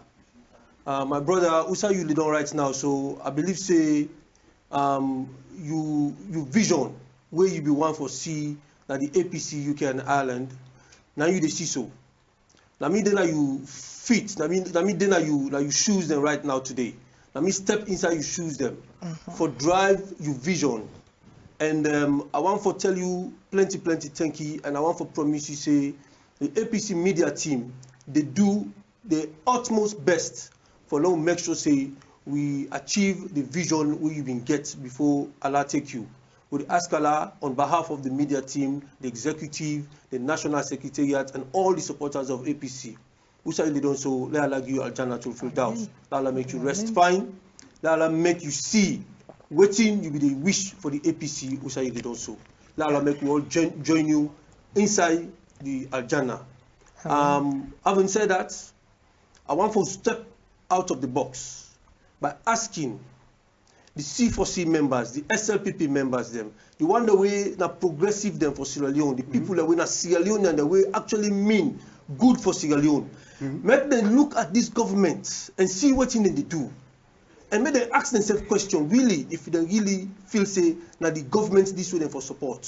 Speaker 2: My brother, Usa, you lead on right now, so I believe say you vision where you be one for see that the APC UK and Ireland. Now you the see so. Now me then you fit. Now me then you choose them right now today. Now me step inside you choose them for drive you vision. And I want to tell you plenty thank you, and I want to promise you say the APC media team they do the utmost best for now make sure say we achieve the vision we even get before Allah take you. We ask Allah on behalf of the media team, the executive, the national secretariat, and all the supporters of APC. Who say they don't so let Allah give you Al-Jannah to Firdaus. Let Allah make you rest fine. Let Allah make you see waiting you be the wish for the APC. Who say they don't so. Let Allah make you all join you inside the Al-Jannah. Having said that, I want to step out of the box by asking the C4C members, the SLPP members, the one the way that progressive them for Sierra Leone, the people that win Sierra Leone and the way actually mean good for Sierra Leone. Make them look at this government and see what they do. And make them ask themselves question, really, if they really feel say that the government this way them for support.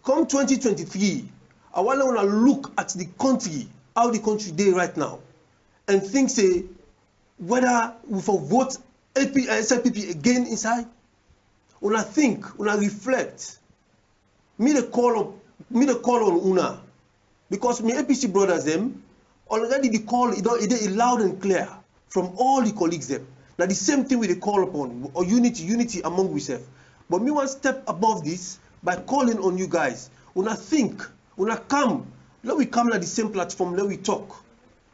Speaker 2: Come 2023, I want to look at the country, how the country day right now, and think say whether we for vote SLPP again inside. Una think, una reflect. Me the call on una, because me APC brothers them already the call it loud and clear from all the colleagues them. Now the same thing we they call upon or unity among ourselves. But me one step above this by calling on you guys. Una think, una come. Let we come at the same platform. Let we talk.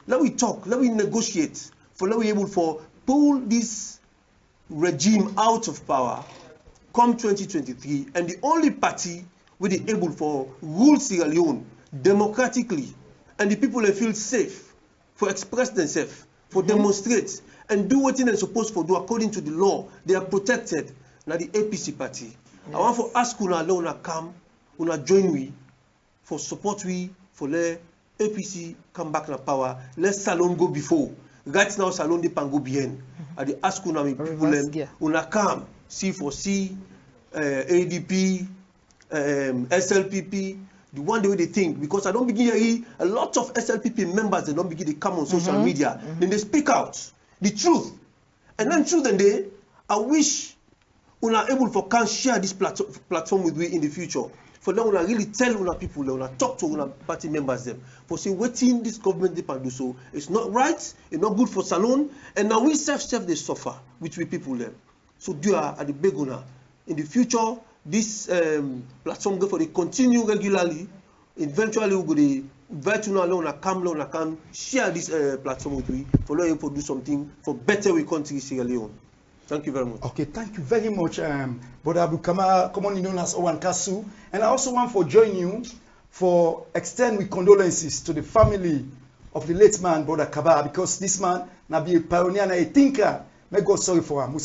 Speaker 2: Let we negotiate. For let we able for pull this regime out of power come 2023, and the only party will be able for rule Sierra Leone democratically, and the people they feel safe for express themselves, for demonstrate and do what they're supposed to do according to the law. They are protected. Now the APC party. Yes. I want to ask una come, una join we for support we for let APC come back to power. Let Salon go before. Right now, Salon de Pango bien. I ask una people una come C4C, ADP, SLPP, the one the way they think, because I don't begin to hear a lot of SLPP members, they don't begin to come on social media. Then they speak out the truth. And then truth and they, I wish una able for can share this platform with we in the future. For them, una really tell una people, una talk to una party members them. For say, waiting this government they can do so. It's not right, it's not good for Salon, and now we self they suffer, which we people them. So do at the big una. In the future, this platform go for they continue regularly. Eventually, we're going to invite you alone, come share this platform with we for letting you do something for better we country Sierra Leone. Thank you very much.
Speaker 1: Okay, thank you very much, Brother Abukama, commonly known as Owan Kasu. And I also want to join you for extend with condolences to the family of the late man, Brother Kaba, because this man na be a pioneer and a thinker. May God sorry for him.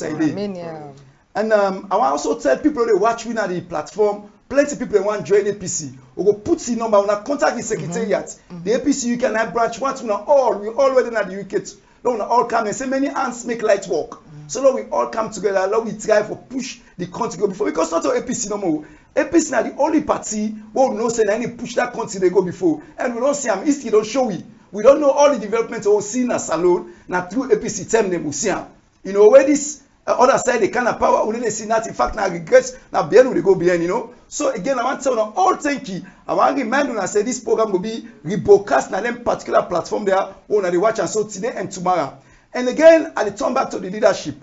Speaker 1: And I want also tell people they watch me on the platform. Plenty of people want to join APC. We go put the number, we contact the secretariat. The APC UK and branch want to all. We already in the UK. Now we all come and say many hands make light work. So now we all come together. Now we try to push the country go before, because not all APC no more. APC now the only party where we know say any push that country they go before, and we don't see them. History don't show we. We don't know all the development we see in a Salon. Now through APC term them we see them. You know where this other side the kind of power we didn't see that. In fact now regrets now behind we go behind. You know. So again I want to tell you all thank you. I want to remind you and say this program will be rebroadcast on them particular platform there. When they watch and so today and tomorrow. And again I turn back to the leadership.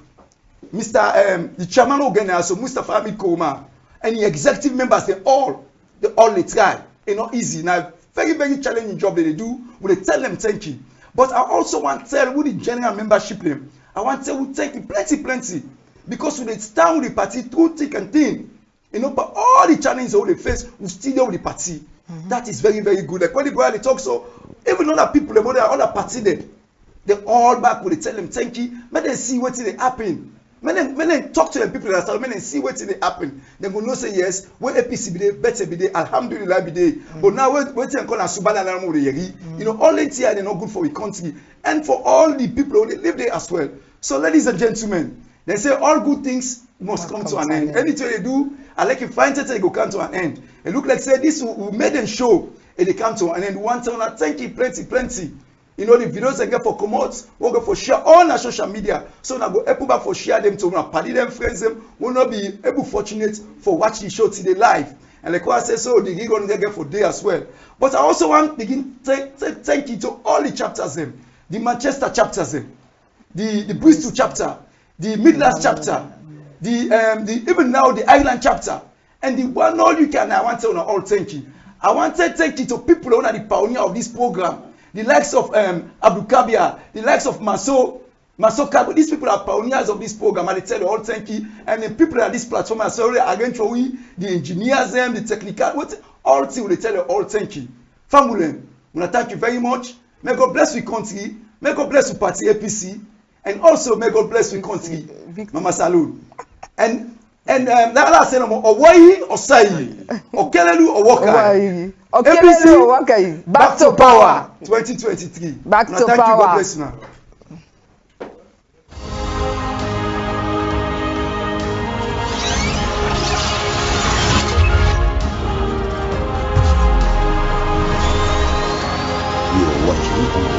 Speaker 1: Mr. The chairman again, so Mustafa Hamid Kouma, and the executive members, they all try. It's not easy. Now, very challenging job that they do. We tell them thank you. But I also want to tell who the general membership them. I want to tell who thank you plenty. Because when they stand with the party through thick and thin, you know, but all the challenges they face, we still there with the party. That is very good. Like when the brother talk, so even other people, the other party, they all back with they tell them thank you. Let them see what they happen. When talk to the people that start, when see what they happen, they go no say yes. When APC be there, better be there, Alhamdulillah be there. But now waiting and call and subala na mo yeri. You know, all it here they not good for the country and for all the people who live there as well. So, ladies and gentlemen, they say all good things must come to an end. Anything they do, I like you find it, they go come to an end. It look like say this will made them show and they come to an end. One time, thank you plenty. You know, the videos they get for commode, we'll go for share on our social media. So now go able back for share them to party them, friends them, will not be able fortunate for watch the show today live. And like what I say, so the gig on get for day as well. But I also want to begin thank you to all the chapters them, the Manchester chapters them, the Bristol chapter, the Midlands chapter, the even now the Ireland chapter, and the one all you can. I want to all thank you. I want to thank you to people who are the pioneer of this program. The likes of Abdul Kabir, the likes of Maso Kabo, these people are pioneers of this program, and they tell you all thank you. And the people at this platform are sorry again for we, the engineers, them, the technical, all things they tell you all thank you. Family, I want to thank you very much. May God bless your country, may God bless your party APC, and also may God bless your country, Mama Salud. And that say no more Owai or Sai or Kelelu or Wakai. APC or Wakai. Back to power 2023.
Speaker 14: Back to
Speaker 1: power.
Speaker 14: Thank
Speaker 1: you, God bless you now.
Speaker 16: You are watching